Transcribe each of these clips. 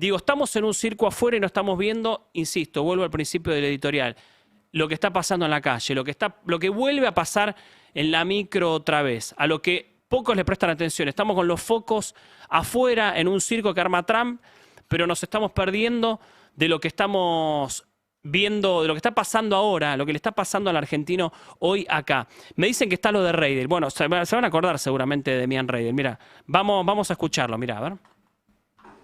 Digo, estamos en un circo afuera y no estamos viendo, insisto, vuelvo al principio del editorial, lo que está pasando en la calle, lo que vuelve a pasar en la micro otra vez, a lo que pocos le prestan atención. Estamos con los focos afuera en un circo que arma Trump, pero nos estamos perdiendo de lo que estamos viendo, de lo que está pasando ahora, lo que le está pasando al argentino hoy acá. Me dicen que está lo de Reidel. Bueno, se van a acordar seguramente de Demian Reidel. Mira, vamos a escucharlo, mira, a ver.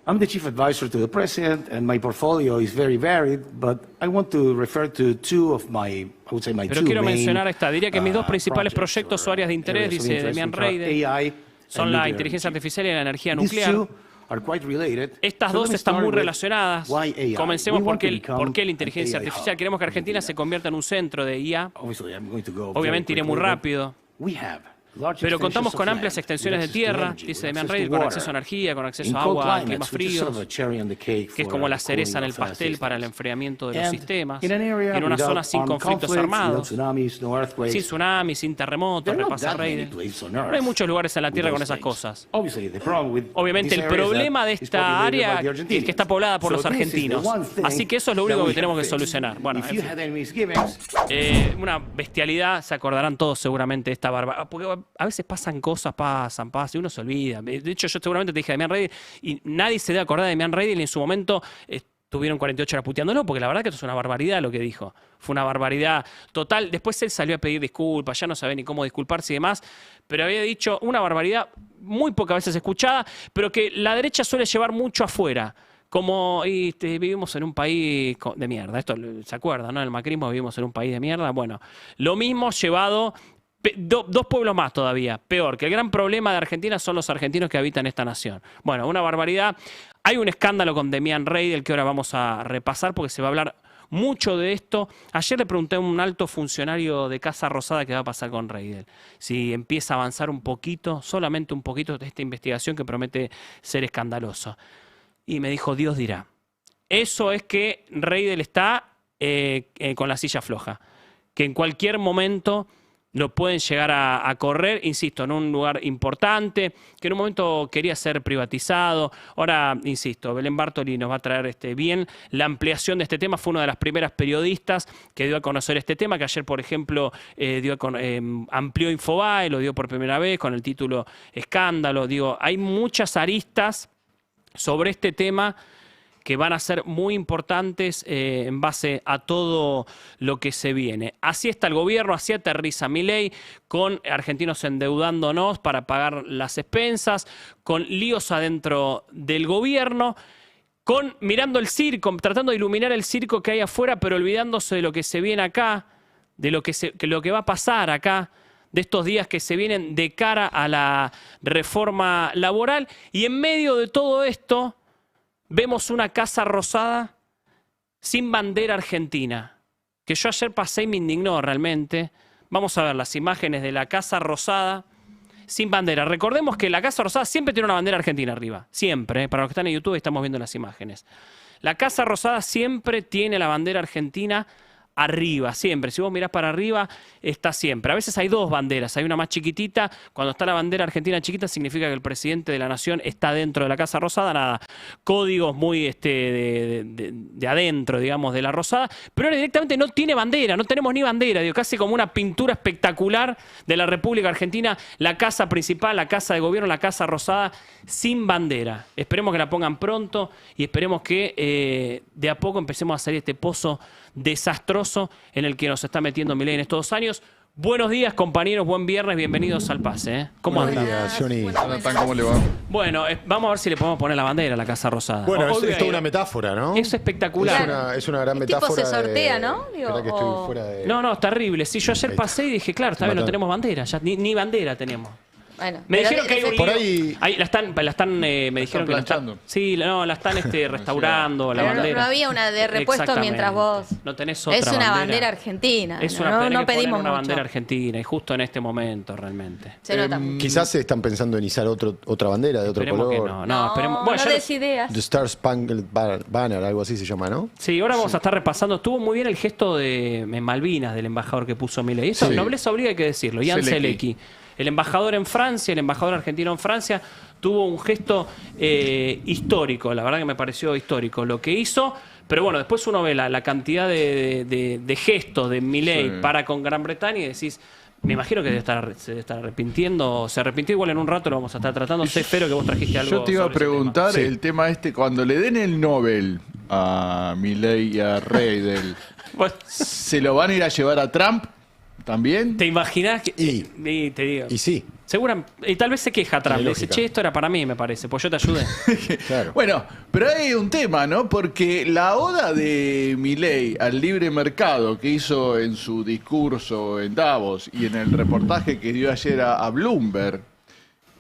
I'm the chief advisor to the president, and my portfolio is very varied, but I want to refer to two of my, I would say my Pero two quiero main, mencionar esta. Diría que mis dos principales proyectos o áreas de interés, areas of dice interest, Demian which are Reidel, AI son and la nuclear inteligencia energy. artificial y la energía These nuclear. two are quite related. Estas So let dos me están start muy with relacionadas. why AI. Comencemos We por want to qué become la an inteligencia AI artificial. hub Queremos que in Argentina se convierta en un centro de IA. Obviously, I'm going to go Obviamente iré very muy quickly, but rápido. we have large Pero extensions contamos of con land, amplias with extensiones de access to tierra, energy, dice with Demian access to Reidel, con water, acceso a energía, con acceso in a cold agua, climates, climas which is sort of fríos, a cherry on the cake que es for como la the cereza en cooling el of pastel para el systems. enfriamiento de los And sistemas, in an area en una without zona sin armed conflictos conflicts, no armados, tsunamis, no earthquakes, sin tsunamis, sin terremotos, there are not repasa that many Reidel. places on No hay Earth muchos lugares en la with Tierra con those esas things. cosas. Obviously, the problem with Obviamente this el area is problema that de it's esta populated área by the es que Argentinians. está poblada por los So this is the argentinos. one thing Así que eso es lo that único we que tenemos have que fixed. solucionar. Bueno, If en you fin. had any misgivings, Una bestialidad, se acordarán todos seguramente de esta barbaridad. Porque a veces pasan cosas, pasan, y uno se olvida. De hecho, yo seguramente te dije Demian Reidel y nadie se debe acordar de Demian Reidel y en su momento estuvieron 48 horas puteándolo, porque la verdad que esto es una barbaridad lo que dijo. Fue una barbaridad total. Después él salió a pedir disculpas, ya no sabe ni cómo disculparse y demás, pero había dicho una barbaridad muy pocas veces escuchada, pero que la derecha suele llevar mucho afuera. Como vivimos en un país de mierda. Esto se acuerdan, ¿no? En el macrismo vivimos en un país de mierda. Bueno, lo mismo llevado dos pueblos más todavía. Peor, que el gran problema de Argentina son los argentinos que habitan esta nación. Bueno, una barbaridad. Hay un escándalo con Demian Reidel que ahora vamos a repasar porque se va a hablar mucho de esto. Ayer le pregunté a un alto funcionario de Casa Rosada qué va a pasar con Reidel. Si empieza a avanzar un poquito, solamente un poquito, de esta investigación que promete ser escandalosa. Y me dijo, Dios dirá. Eso es que Reidel está con la silla floja. Que en cualquier momento lo pueden llegar a correr, insisto, en un lugar importante, que en un momento quería ser privatizado. Ahora, insisto, Belén Bartoli nos va a traer bien la ampliación de este tema. Fue una de las primeras periodistas que dio a conocer este tema, que ayer, por ejemplo, amplió Infobae, lo dio por primera vez con el título Escándalo. Digo, hay muchas aristas sobre este tema que van a ser muy importantes en base a todo lo que se viene. Así está el gobierno, así aterriza Milei, con argentinos endeudándonos para pagar las expensas, con líos adentro del gobierno, con mirando el circo, tratando de iluminar el circo que hay afuera, pero olvidándose de lo que se viene acá, de lo que va a pasar acá, de estos días que se vienen de cara a la reforma laboral. Y en medio de todo esto vemos una Casa Rosada sin bandera argentina, que yo ayer pasé y me indignó realmente. Vamos a ver las imágenes de la Casa Rosada sin bandera. Recordemos que la Casa Rosada siempre tiene una bandera argentina arriba, siempre. Para los que están en YouTube estamos viendo las imágenes. La Casa Rosada siempre tiene la bandera argentina arriba, siempre. Si vos mirás para arriba, está siempre. A veces hay dos banderas, hay una más chiquitita. Cuando está la bandera argentina chiquita, significa que el presidente de la nación está dentro de la Casa Rosada. Nada, códigos muy de adentro, digamos, de la Rosada. Pero ahora directamente no tiene bandera, no tenemos ni bandera. Digo, casi como una pintura espectacular de la República Argentina. La casa principal, la casa de gobierno, la Casa Rosada, sin bandera. Esperemos que la pongan pronto y esperemos que de a poco empecemos a salir este pozo desastroso en el que nos está metiendo Milei en estos 2 años. Buenos días, compañeros, buen viernes, bienvenidos al Pase. ¿Cómo andan? Buenos días, Johnny. ¿Cómo le va? Bueno, vamos a ver si le podemos poner la bandera a la Casa Rosada. Bueno, es toda una metáfora, ¿no? Es espectacular. Es una gran El tipo metáfora. se sortea, ¿no? Digo, Espera que estoy fuera de... No, es terrible. Sí, yo ayer pasé y dije, claro, está bien, no tenemos bandera, ya ni bandera tenemos. Bueno, Me pero dijeron que hay un por lío. ahí- La están me dijeron que la están, planchando. sí, no, la están restaurando, la pero bandera. no había una de repuesto Exactamente. mientras vos... No tenés otra Es una bandera argentina. Es no, una, no, tenés no que poner pedimos una mucho. bandera argentina y justo en este momento realmente. Se nota mucho. Quizás se están pensando en izar otra bandera de otro Esperemos que color. no, esperemos. Bueno, ya des ideas. The Star Spangled Banner, algo así se llama, ¿no? sí, ahora vamos a estar repasando. Estuvo muy bien el gesto de en Malvinas del embajador que puso Milei. Eso, Sí. nobleza obliga, hay que decirlo. Jan Zelecki. Zelecki. el embajador en Francia, el embajador argentino en Francia, tuvo un gesto histórico, la verdad que me pareció histórico lo que hizo. Pero bueno, después uno ve la cantidad de gestos de Milei para con Gran Bretaña y decís, me imagino que se debe estar arrepintiendo. Se arrepintió, igual en un rato lo vamos a estar tratando. Espero que vos trajiste algo. Yo te iba a sobre ese preguntar tema. el tema cuando le den el Nobel a Milei y a Reidel, Bueno, ¿se lo van a ir a llevar a Trump también? ¿te imaginás que...? Y te digo. Y sí. Y tal vez se queja Trump. Tiene Le dice, lógica. che, esto era para mí, me parece. Pues yo te ayudé. Claro. Bueno, pero hay un tema, ¿no? Porque la oda de Milei al libre mercado que hizo en su discurso en Davos y en el reportaje que dio ayer a Bloomberg,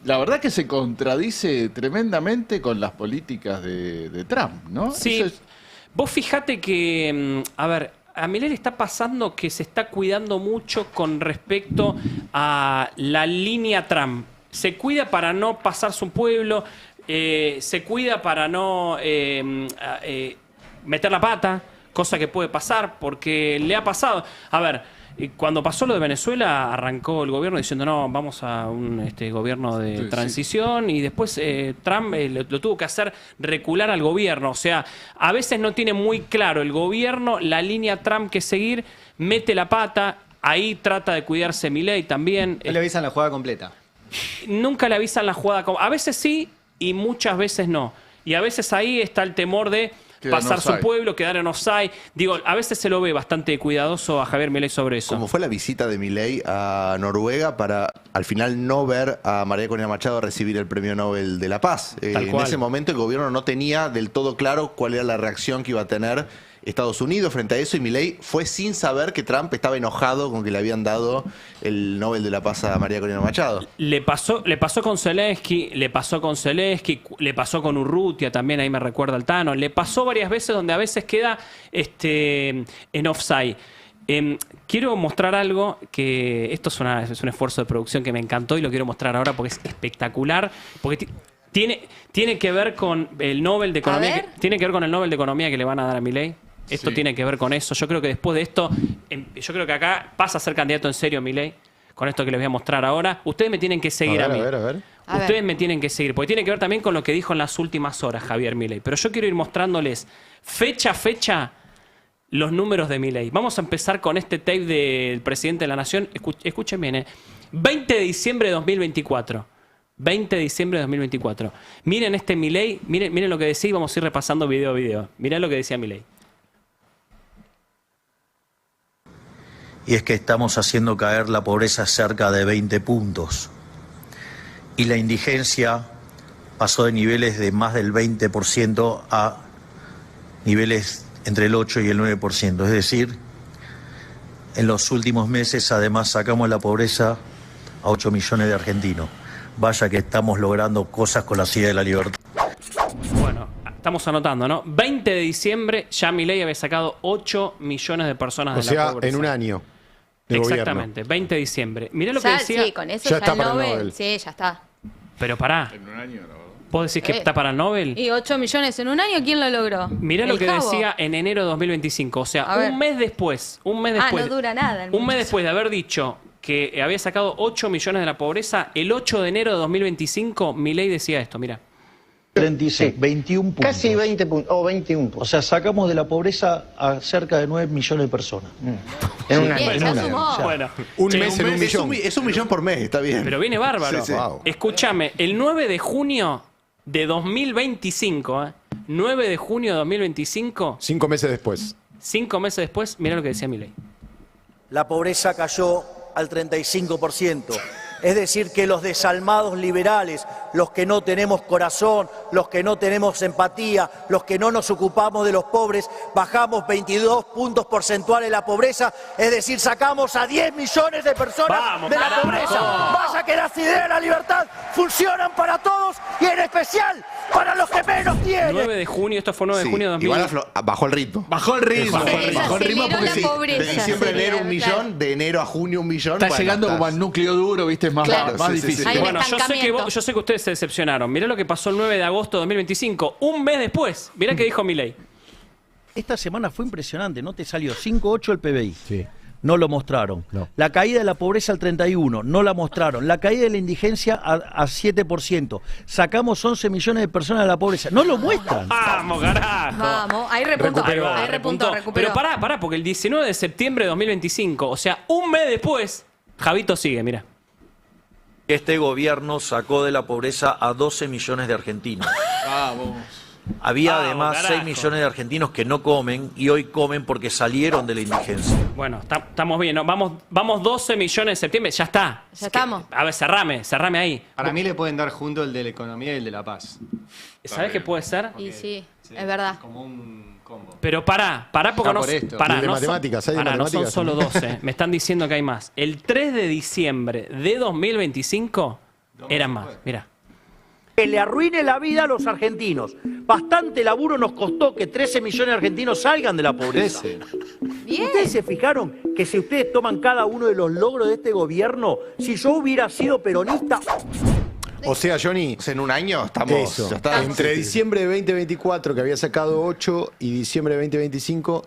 la verdad que se contradice tremendamente con las políticas de Trump, ¿no? Sí. Eso es- Vos fijate que, a ver, a Milei le está pasando que se está cuidando mucho con respecto a la línea Trump. Se cuida para no pasarse un pueblo, se cuida para no meter la pata, cosa que puede pasar, porque le ha pasado. A ver, cuando pasó lo de Venezuela, arrancó el gobierno diciendo, no, vamos a un gobierno de transición, y después Trump lo tuvo que hacer recular al gobierno. O sea, a veces no tiene muy claro el gobierno la línea Trump que seguir, mete la pata, ahí trata de cuidarse Milei también. No le avisan la jugada completa. Nunca le avisan la jugada. A veces sí y muchas veces no. Y a veces ahí está el temor de Quedar en pasar su offside. pueblo, quedar en offside. Digo, a veces se lo ve bastante cuidadoso a Javier Milei sobre eso. Como fue la visita de Milei a Noruega para al final no ver a María Corina Machado recibir el Premio Nobel de la Paz. Tal En cual. ese momento el gobierno no tenía del todo claro cuál era la reacción que iba a tener Estados Unidos frente a eso, y Milei fue sin saber que Trump estaba enojado con que le habían dado el Nobel de la Paz a María Corina Machado. Le pasó con Zelensky, le pasó con Urrutia también, ahí me recuerda el Tano. Le pasó varias veces donde a veces queda en offside. Quiero mostrar algo que esto es un esfuerzo de producción que me encantó y lo quiero mostrar ahora porque es espectacular, porque tiene que ver con el Nobel de Economía, ver. tiene que ver con el Nobel de Economía que le van a dar a Milei. Esto tiene que ver con eso. Yo creo que después de esto, yo creo que acá pasa a ser candidato en serio Milei, con esto que les voy a mostrar ahora. Ustedes me tienen que seguir a mí. A ver. A ver. Ustedes me tienen que seguir, porque tiene que ver también con lo que dijo en las últimas horas Javier Milei. Pero yo quiero ir mostrándoles fecha a fecha los números de Milei. Vamos a empezar con este tape del presidente de la Nación. Escuchen bien, 20 de diciembre de 2024. 20 de diciembre de 2024. Miren este Milei, miren lo que decía y vamos a ir repasando video a video. Mirá lo que decía Milei. Y es que estamos haciendo caer la pobreza cerca de 20 puntos. Y la indigencia pasó de niveles de más del 20% a niveles entre el 8 y el 9%. Es decir, en los últimos meses además sacamos la pobreza a 8 millones de argentinos. Vaya que estamos logrando cosas con la silla de la libertad. Bueno, estamos anotando, ¿no? 20 de diciembre ya Milei había sacado 8 millones de personas O de la sea, pobreza. en un año de Exactamente, 20 de diciembre. Mirá lo que Ya, decía. sí, con eso Ya ya, está el para el Nobel. Nobel. Sí, ya está. Pero pará, En un año, la verdad. ¿vos decís que está para el Nobel? ¿Y 8 millones en un año? ¿Quién lo logró? Mirá lo ¿El que Jabo? decía en enero de 2025. O sea, A ver. un mes después. Ah, no dura nada. el Un mes muchacho. después de haber dicho que había sacado 8 millones de la pobreza, el 8 de enero de 2025, Milei decía esto, mirá. 36, 21 puntos. Casi 20 puntos, o 21 puntos. O sea, sacamos de la pobreza a cerca de 9 millones de personas. En un Bien, año. ya sumó. Bueno, Un che, mes en un Es millón. es un millón por mes, está bien. pero viene bárbaro. Sí, sí. Wow. Escúchame, el 9 de junio de 2025, 9 de junio de 2025, 5 meses después. 5 meses después, mirá lo que decía Milei. La pobreza cayó al 35%. Es decir, que los desalmados liberales, los que no tenemos corazón, los que no tenemos empatía, los que no nos ocupamos de los pobres, bajamos 22 puntos porcentuales la pobreza, es decir, sacamos a 10 millones de personas ¡Vamos, de la carajo! pobreza. Vaya que las ideas de la libertad funcionan para todos y en especial para los que menos tienen. 9 de junio, esto fue 9 de Sí, junio de igual 2025. bajó el ritmo. Bajó el ritmo. Sí, se Bajó el ritmo aceleró porque la sí. pobreza. De diciembre a enero un sería, millón, claro. de enero a junio un millón. Está bueno, llegando estás- como al núcleo duro, ¿viste? Es más, Claro, más sí, sí, difícil. sí. Hay un Bueno, estancamiento. yo sé que ustedes se decepcionaron. Mirá lo que pasó el 9 de agosto de 2025. Un mes después. Mirá qué dijo Milei. Esta semana fue impresionante, ¿no? Te salió 5,8 el PBI. Sí. no lo mostraron. No. La caída de la pobreza al 31, no la mostraron. La caída de la indigencia a 7%. Sacamos 11 millones de personas de la pobreza. No lo muestran. ¡Vamos, carajo! Vamos, ahí repuntó. Recuperó, Ahí repuntó, recuperó. Pero pará, porque el 19 de septiembre de 2025, o sea, un mes después, Javito sigue, mira. Este gobierno sacó de la pobreza a 12 millones de argentinos. Vamos. Había Vamos, además carajo. 6 millones de argentinos que no comen y hoy comen porque salieron de la indigencia. Bueno, estamos bien, ¿no? Vamos 12 millones de septiembre, ya está. Ya estamos. A ver, cerrame ahí. Para mí le pueden dar junto el de la economía y el de la paz. ¿Sabés qué puede ser? Y sí, es verdad. Como un combo. Pero pará porque Ya no, por esto. pará, ¿Y el de no matemáticas? son, ¿Hay de pará, no son matemáticas solo también? 12, me están diciendo que hay más. El 3 de diciembre de 2025 eran más, mira. Que le arruine la vida a los argentinos. Bastante laburo nos costó que 13 millones de argentinos salgan de la pobreza. Bien. ¿Ustedes se fijaron que si ustedes toman cada uno de los logros de este gobierno, si yo hubiera sido peronista, O sea, Johnny, O sea, en un año estamos. eso. Ya está. Entre diciembre de 2024, que había sacado 8, y diciembre de 2025,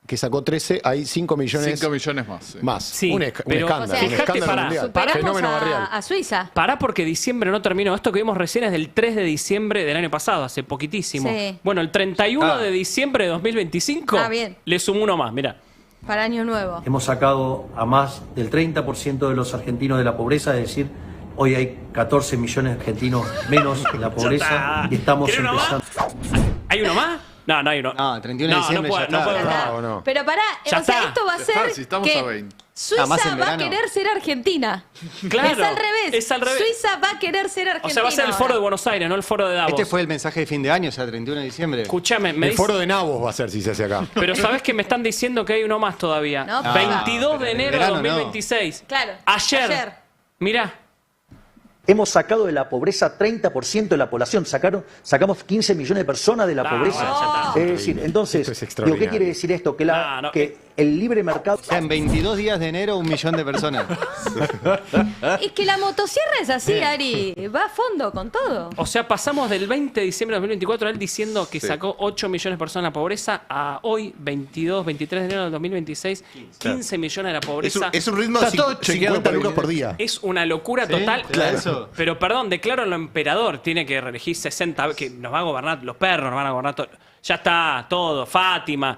que sacó 13, hay 5 millones 5 millones más. Sí. más. Sí, un pero, escándalo, o sea, un fíjate, escándalo pará, mundial. Superamos Fenómeno barrial. a Suiza. Pará porque diciembre no terminó. Esto que vimos recién es del 3 de diciembre del año pasado, hace poquitísimo. Sí. Bueno, el 31 de diciembre de 2025 bien. le sumo uno más, mira. Para Año Nuevo. hemos sacado a más del 30% de los argentinos de la pobreza, es decir, hoy hay 14 millones de argentinos menos en la pobreza y estamos ¿Querés uno más? empezando. ¿Hay uno más? No, no hay uno. No, 31 de diciembre puedo, ya está. puedo. Ya está. No, no. Pero pará, Ya o sea, está. esto va a Ya está, ser si estamos que a 20. Suiza más en va a verano. querer ser Argentina. Claro, Es al revés. es al revés. Suiza va a querer ser Argentina. O sea, va a ser el foro de ahora. Buenos Aires, no el foro de Davos. Este fue el mensaje de fin de año, o sea, 31 de diciembre. Escúchame, me El dice... foro de Nabos va a ser si se hace acá. Pero sabés que me están diciendo que hay uno más todavía. No, 22 de pero en enero de verano no. 2026. Claro, Ayer. ayer. Mirá. Hemos sacado de la pobreza 30% de la población, sacamos 15 millones de personas de la Ah, pobreza. bueno, ya está. Es decir, entonces, Esto es digo, ¿qué extraordinario. quiere decir esto? Que, No, que el libre mercado... O sea, en 22 días de enero, 1 millón de personas. Es que la motosierra es así, Ari. Va a fondo con todo. O sea, pasamos del 20 de diciembre de 2024 él diciendo que sacó 8 millones de personas de la pobreza a hoy, 22, 23 de enero del 2026, 15 millones de la pobreza. Es un ritmo de Está todo chequeado 50 por lucas el por día. Es una locura Sí, total. ¿te da eso? Pero perdón, declaro lo emperador. Tiene que reelegir 60, que nos va a gobernar, los perros nos van a gobernar todo. Ya está, todo, Fátima.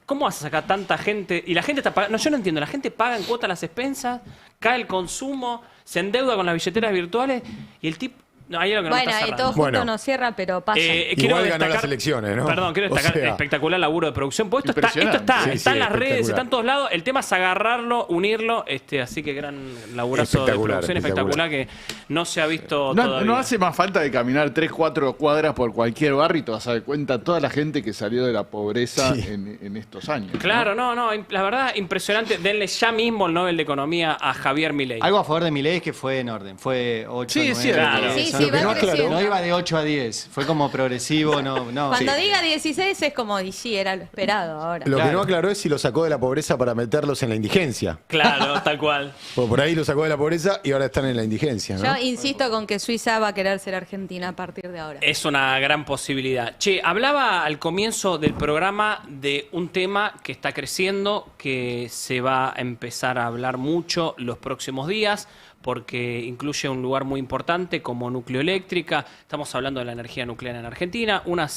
¿Cómo vas a sacar tanta gente? Y la gente está pagando. No, yo no entiendo. La gente paga en cuota las expensas, cae el consumo, se endeuda con las billeteras virtuales y el tipo. No, hay algo que no Bueno, está y cerrando. todo junto Bueno. no cierra, pero pasa. Igual ganó las elecciones, ¿no? Perdón, quiero O destacar sea. espectacular laburo de producción. Porque esto está, Impresionante. Sí, está sí, en las redes, espectacular. está en todos lados. El tema es agarrarlo, unirlo. Así que gran laburazo de Espectacular, producción espectacular que no se ha visto No, todavía. no hace más falta de caminar 3, 4 cuadras por cualquier barrio y te vas a dar cuenta toda la gente que salió de la pobreza Sí. en estos años. ¿no? Claro, no, la verdad, impresionante. Denle ya mismo el Nobel de Economía a Javier Milei. Algo a favor de Milei es que fue en orden. Fue 8, Sí, 9, es cierto. Claro. Sí, eso. sí, Lo que va no aclaró- creciendo. No iba de 8 a 10. Fue como progresivo, no. Cuando Sí. diga 16 es como, y sí, era lo esperado ahora. Lo que Claro. no aclaró es si lo sacó de la pobreza para meterlos en la indigencia. Claro, tal cual. Porque por ahí lo sacó de la pobreza y ahora están en la indigencia, ¿no? Yo insisto con que Suiza va a querer ser Argentina a partir de ahora. Es una gran posibilidad. Che, hablaba al comienzo del programa de un tema que está creciendo, que se va a empezar a hablar mucho los próximos días, porque incluye un lugar muy importante como Nucleoeléctrica. Estamos hablando de la energía nuclear en Argentina, una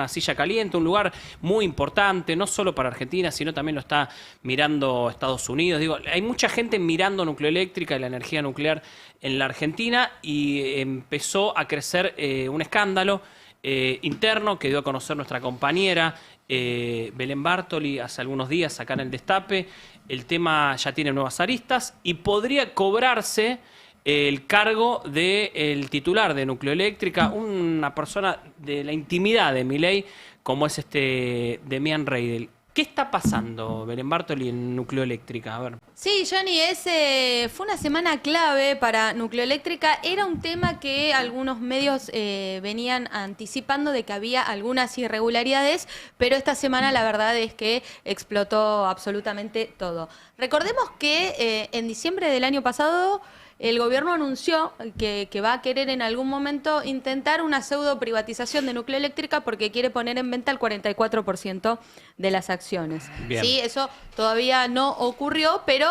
silla caliente, un lugar muy importante, no solo para Argentina, sino también lo está mirando Estados Unidos. Digo, hay mucha gente mirando Nucleoeléctrica y la energía nuclear en la Argentina y empezó a crecer un escándalo interno que dio a conocer nuestra compañera Belén Bartoli hace algunos días acá en el Destape. El tema ya tiene nuevas aristas y podría cobrarse el cargo del titular de Nucleoeléctrica, una persona de la intimidad de Milei, como es Demian Reidel. ¿Qué está pasando, Belén Bartoli, en Nucleoeléctrica? A ver. Sí, Johnny, fue una semana clave para Nucleoeléctrica. Era un tema que algunos medios venían anticipando de que había algunas irregularidades, pero esta semana la verdad es que explotó absolutamente todo. Recordemos que en diciembre del año pasado el gobierno anunció que va a querer en algún momento intentar una pseudo privatización de Nucleoeléctrica porque quiere poner en venta el 44% de las acciones. Bien. Sí, eso todavía no ocurrió, pero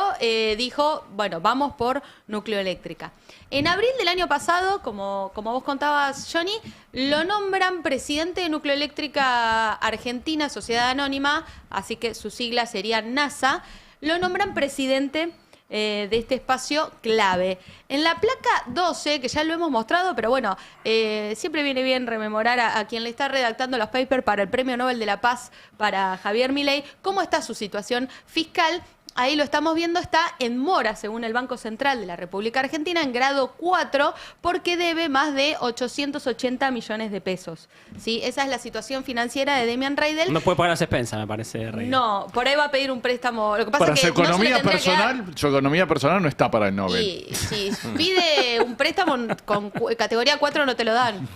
dijo, bueno, vamos por Nucleoeléctrica. En abril del año pasado, como vos contabas, Johnny, lo nombran presidente de Nucleoeléctrica Argentina, Sociedad Anónima, así que su sigla sería NASA, lo nombran presidente de este espacio clave. En la placa 12, que ya lo hemos mostrado, pero bueno, siempre viene bien rememorar a quien le está redactando los papers para el Premio Nobel de la Paz para Javier Milei, cómo está su situación fiscal. Ahí lo estamos viendo, está en mora, según el Banco Central de la República Argentina, en grado 4, porque debe más de 880 millones de pesos. ¿Sí? Esa es la situación financiera de Demian Reidel. No puede pagar las expensas, me parece, Reidel. No, por ahí va a pedir un préstamo. Lo que pasa Para es su que no se le economía tendría que dar. personal, su economía personal no está para el Nobel. Y si pide un préstamo con categoría 4 no te lo dan.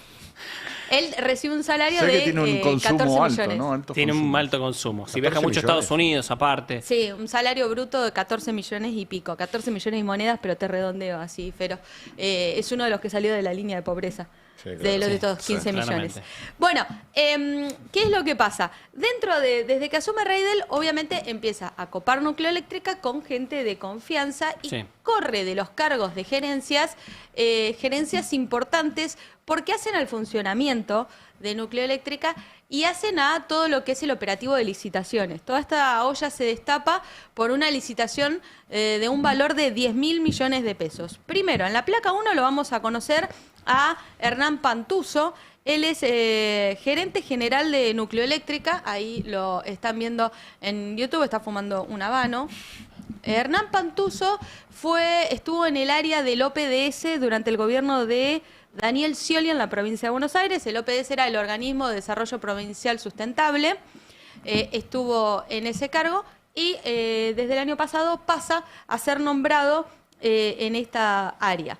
Él recibe un salario Sé que de tiene un 14 consumo alto, millones. ¿no? Alto Tiene un consumo. alto consumo. Si 14 viaja mucho a millones. Estados Unidos, aparte. Sí, un salario bruto de 14 millones y pico. 14 millones y monedas, pero te redondeo así, pero es uno de los que salió de la línea de pobreza. Sí, claro. De los de Sí, estos 15 millones. claramente. Bueno, ¿qué es lo que pasa? Desde que asume Reidel, obviamente empieza a copar Nucleoeléctrica con gente de confianza y Sí. corre de los cargos de gerencias importantes, porque hacen al funcionamiento de Nucleoeléctrica y hacen a todo lo que es el operativo de licitaciones. Toda esta olla se destapa por una licitación de un valor de 10.000 millones de pesos. Primero, en la placa 1 lo vamos a conocer a Hernán Pantuso. Él es gerente general de Nucleoeléctrica. Ahí lo están viendo en YouTube, está fumando un habano. Hernán Pantuso estuvo en el área del OPDS durante el gobierno de Daniel Scioli en la provincia de Buenos Aires. El OPDS era el Organismo de Desarrollo Provincial Sustentable. Estuvo en ese cargo y desde el año pasado pasa a ser nombrado en esta área.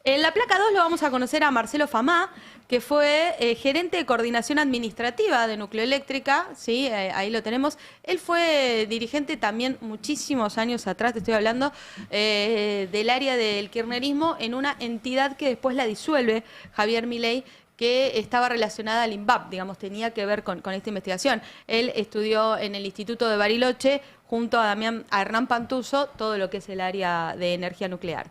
En la placa 2 lo vamos a conocer a Marcelo Famá, que fue gerente de coordinación administrativa de Nucleoeléctrica, ¿sí? Ahí lo tenemos. Él fue dirigente también muchísimos años atrás, te estoy hablando, del área del kirchnerismo en una entidad que después la disuelve Javier Milei, que estaba relacionada al INVAP, digamos, tenía que ver con esta investigación. Él estudió en el Instituto de Bariloche junto a Hernán Pantuso todo lo que es el área de energía nuclear.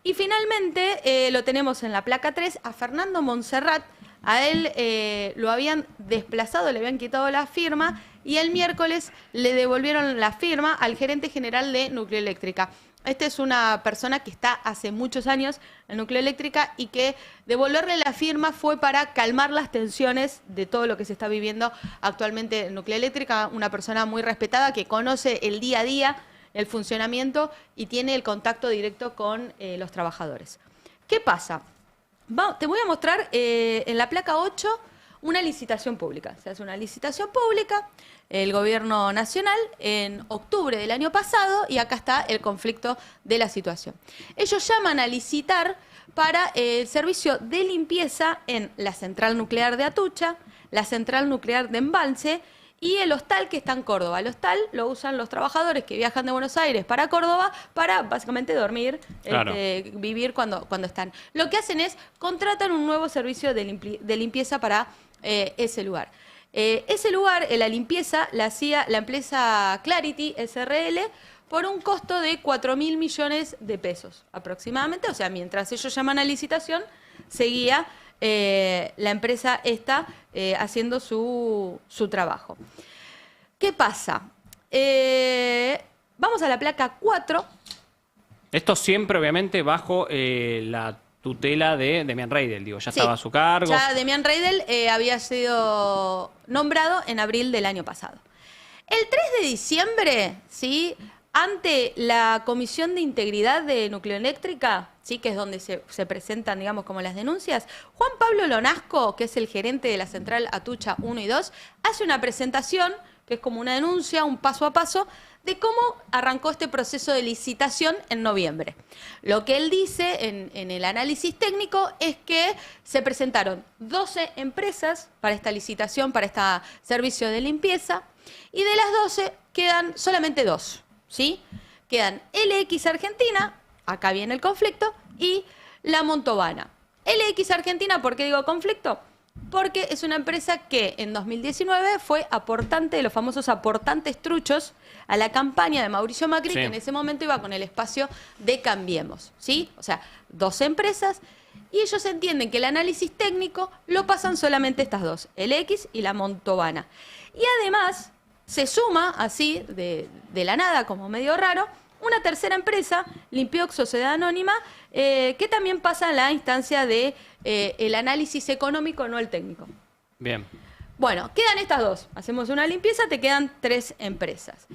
Y finalmente lo tenemos en la placa 3 a Fernando Monserrat. A él lo habían desplazado, le habían quitado la firma y el miércoles le devolvieron la firma al gerente general de Nucleoeléctrica. Esta es una persona que está hace muchos años en Nucleoeléctrica y que devolverle la firma fue para calmar las tensiones de todo lo que se está viviendo actualmente en Nucleoeléctrica. Una persona muy respetada que conoce el día a día, el funcionamiento y tiene el contacto directo con los trabajadores. ¿Qué pasa? Te voy a mostrar en la placa 8 una licitación pública. Se hace una licitación pública, el gobierno nacional, en octubre del año pasado, y acá está el conflicto de la situación. Ellos llaman a licitar para el servicio de limpieza en la central nuclear de Atucha, la central nuclear de Embalse, y el hostal que está en Córdoba. El hostal lo usan los trabajadores que viajan de Buenos Aires para Córdoba para básicamente dormir, Claro. vivir cuando están. Lo que hacen es contratan un nuevo servicio de limpieza para ese lugar. Ese lugar, la limpieza, la hacía la empresa Clarity SRL por un costo de 4.000 millones de pesos aproximadamente. O sea, mientras ellos llaman a licitación, seguía la empresa está haciendo su trabajo. ¿Qué pasa? Vamos a la placa 4. Esto siempre, obviamente, bajo la tutela de Demian Reidel. Digo, ya Sí, estaba a su cargo. Ya Demian Reidel había sido nombrado en abril del año pasado. El 3 de diciembre, ¿sí? Ante la Comisión de Integridad de Nucleoeléctrica, ¿sí? Que es donde se presentan, digamos, como las denuncias, Juan Pablo Lonasco, que es el gerente de la central Atucha 1 y 2, hace una presentación, que es como una denuncia, un paso a paso, de cómo arrancó este proceso de licitación en noviembre. Lo que él dice en el análisis técnico es que se presentaron 12 empresas para esta licitación, para este servicio de limpieza, y de las 12 quedan solamente 2. ¿Sí? Quedan LX Argentina, acá viene el conflicto, y La Montobana. LX Argentina, ¿por qué digo conflicto? Porque es una empresa que en 2019 fue aportante de los famosos aportantes truchos a la campaña de Mauricio Macri, Sí. que en ese momento iba con el espacio de Cambiemos, ¿sí? O sea, 2 empresas, y ellos entienden que el análisis técnico lo pasan solamente estas dos, LX y La Montobana. Y además se suma, así, de la nada, como medio raro, una tercera empresa, Limpiox Sociedad Anónima, que también pasa a la instancia de el análisis económico, no el técnico. Bien. Bueno, quedan estas dos. Hacemos una limpieza, te quedan 3 empresas.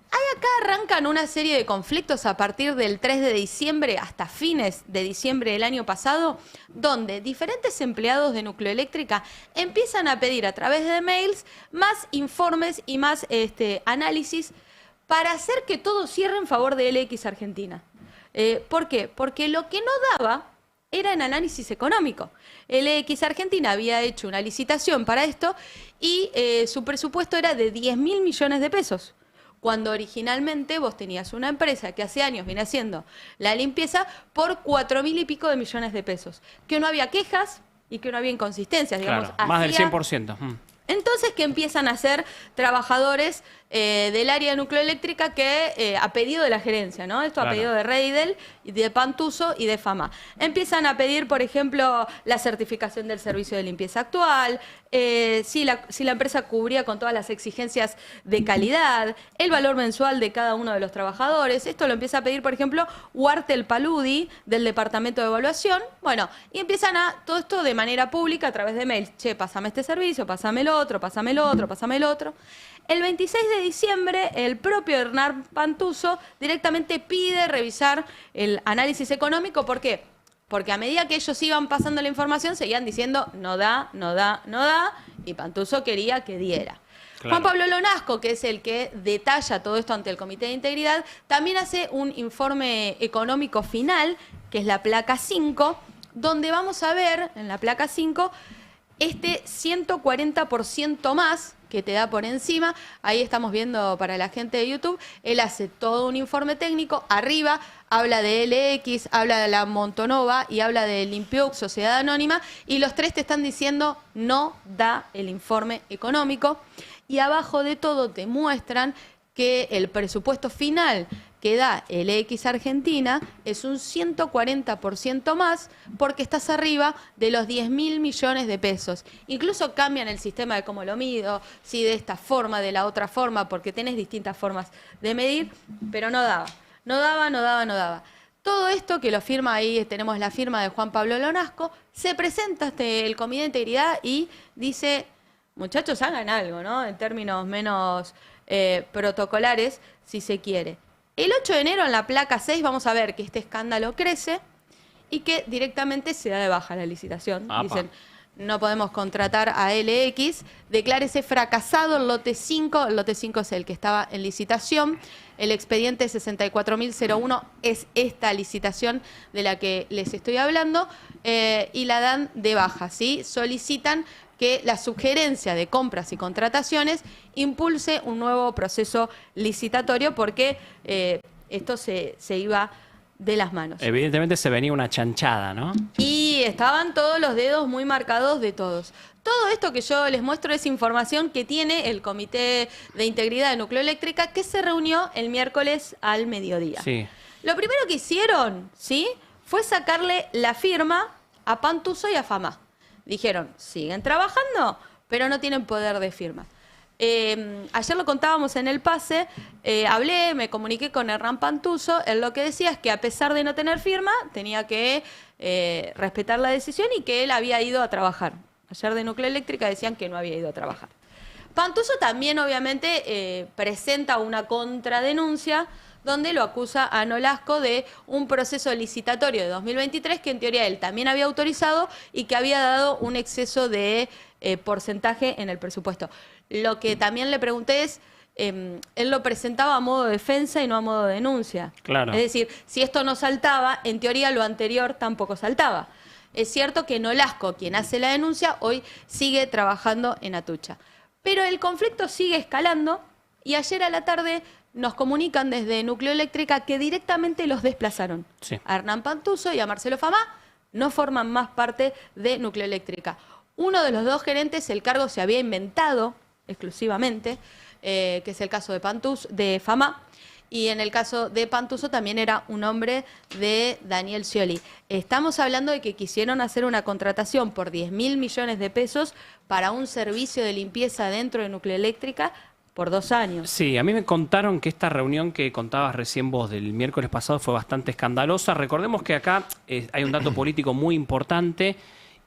Ahí acá arrancan una serie de conflictos a partir del 3 de diciembre hasta fines de diciembre del año pasado, donde diferentes empleados de Nucleoeléctrica empiezan a pedir a través de mails más informes y más análisis para hacer que todo cierre en favor de LX Argentina. ¿Por qué? Porque lo que no daba era en análisis económico. LX Argentina había hecho una licitación para esto y su presupuesto era de 10.000 millones de pesos, cuando originalmente vos tenías una empresa que hace años viene haciendo la limpieza por 4.000 y pico de millones de pesos, que no había quejas y que no había inconsistencias, digamos. Claro, más del hacía- 100%. Entonces, que empiezan a ser trabajadores del área nucleoeléctrica que a pedido de la gerencia, ¿no? Esto Claro. a pedido de Reidel, de Pantuso y de FAMA. Empiezan a pedir, por ejemplo, la certificación del servicio de limpieza actual, si la empresa cubría con todas las exigencias de calidad, el valor mensual de cada uno de los trabajadores. Esto lo empieza a pedir, por ejemplo, Huartel Paludi, del Departamento de Evaluación. Bueno, y empiezan a todo esto de manera pública a través de mails. Che, pásame este servicio, pásame el otro, pásame el otro, pásame el otro. El 26 de diciembre, el propio Hernán Pantuso directamente pide revisar el análisis económico. ¿Por qué? Porque a medida que ellos iban pasando la información, seguían diciendo no da, no da, no da, y Pantuso quería que diera. Claro. Juan Pablo Lonasco, que es el que detalla todo esto ante el Comité de Integridad, también hace un informe económico final, que es la placa 5, donde vamos a ver, en la placa 5, este 140% más que te da por encima. Ahí estamos viendo para la gente de YouTube, él hace todo un informe técnico, arriba habla de LX, habla de La Montonova y habla de Limpiox, Sociedad Anónima, y los 3 te están diciendo no da el informe económico, y abajo de todo te muestran que el presupuesto final que da LX Argentina es un 140% más, porque estás arriba de los 10.000 millones de pesos. Incluso cambian el sistema de cómo lo mido, si de esta forma, de la otra forma, porque tenés distintas formas de medir, pero no daba. No daba, no daba, no daba. Todo esto que lo firma ahí, tenemos la firma de Juan Pablo Lonasco, se presenta ante el Comité de Integridad y dice, muchachos, hagan algo, ¿no? En términos menos protocolares, si se quiere. El 8 de enero, en la placa 6, vamos a ver que este escándalo crece y que directamente se da de baja la licitación. Apa. Dicen, no podemos contratar a LX, declárese fracasado el lote 5 es el que estaba en licitación, el expediente 64.001 es esta licitación de la que les estoy hablando, y la dan de baja, ¿sí? Solicitan que la sugerencia de compras y contrataciones impulse un nuevo proceso licitatorio, porque esto se iba de las manos. Evidentemente se venía una chanchada, ¿no? Y estaban todos los dedos muy marcados de todos. Todo esto que yo les muestro es información que tiene el Comité de Integridad de Nucleoeléctrica, que se reunió el miércoles al mediodía. Sí. Lo primero que hicieron, ¿sí?, fue sacarle la firma a Pantuso y a FAMA. Dijeron, siguen trabajando, pero no tienen poder de firma. Ayer lo contábamos en el pase, me comuniqué con Hernán Pantuso, él lo que decía es que a pesar de no tener firma, tenía que respetar la decisión y que él había ido a trabajar. Ayer de Nucleoeléctrica decían que no había ido a trabajar. Pantuso también, obviamente, presenta una contradenuncia donde lo acusa a Nolasco de un proceso licitatorio de 2023 que en teoría él también había autorizado y que había dado un exceso de porcentaje en el presupuesto. Lo que también le pregunté es, él lo presentaba a modo de defensa y no a modo de denuncia. Claro. Es decir, si esto no saltaba, en teoría lo anterior tampoco saltaba. Es cierto que Nolasco, quien hace la denuncia, hoy sigue trabajando en Atucha. Pero el conflicto sigue escalando y ayer a la tarde nos comunican desde Nucleoeléctrica que directamente los desplazaron. Sí. A Hernán Pantuso y a Marcelo Famá no forman más parte de Nucleoeléctrica. Uno de los dos gerentes, el cargo se había inventado exclusivamente, que es el caso de Famá, y en el caso de Pantuso también era un hombre de Daniel Scioli. Estamos hablando de que quisieron hacer una contratación por 10.000 millones de pesos para un servicio de limpieza dentro de Nucleoeléctrica por 2 años. Sí, a mí me contaron que esta reunión que contabas recién vos del miércoles pasado fue bastante escandalosa. Recordemos que acá hay un dato político muy importante,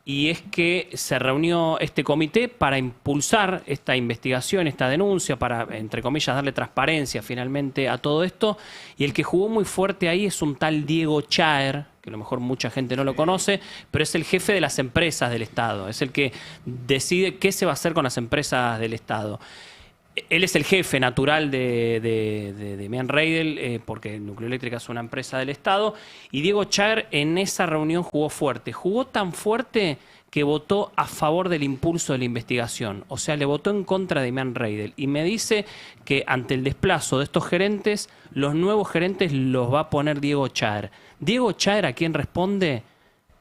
y es que se reunió este comité para impulsar esta investigación, esta denuncia, para, entre comillas, darle transparencia finalmente a todo esto. Y el que jugó muy fuerte ahí es un tal Diego Chaer, que a lo mejor mucha gente no lo conoce, pero es el jefe de las empresas del Estado. Es el que decide qué se va a hacer con las empresas del Estado. Él es el jefe natural de Demian Reidel, porque Nucleoeléctrica es una empresa del Estado, y Diego Chaer en esa reunión jugó fuerte. Jugó tan fuerte que votó a favor del impulso de la investigación. O sea, le votó en contra de Demian Reidel. Y me dice que ante el desplazo de estos gerentes, los nuevos gerentes los va a poner Diego Chaer. Diego Chaer, ¿a quién responde?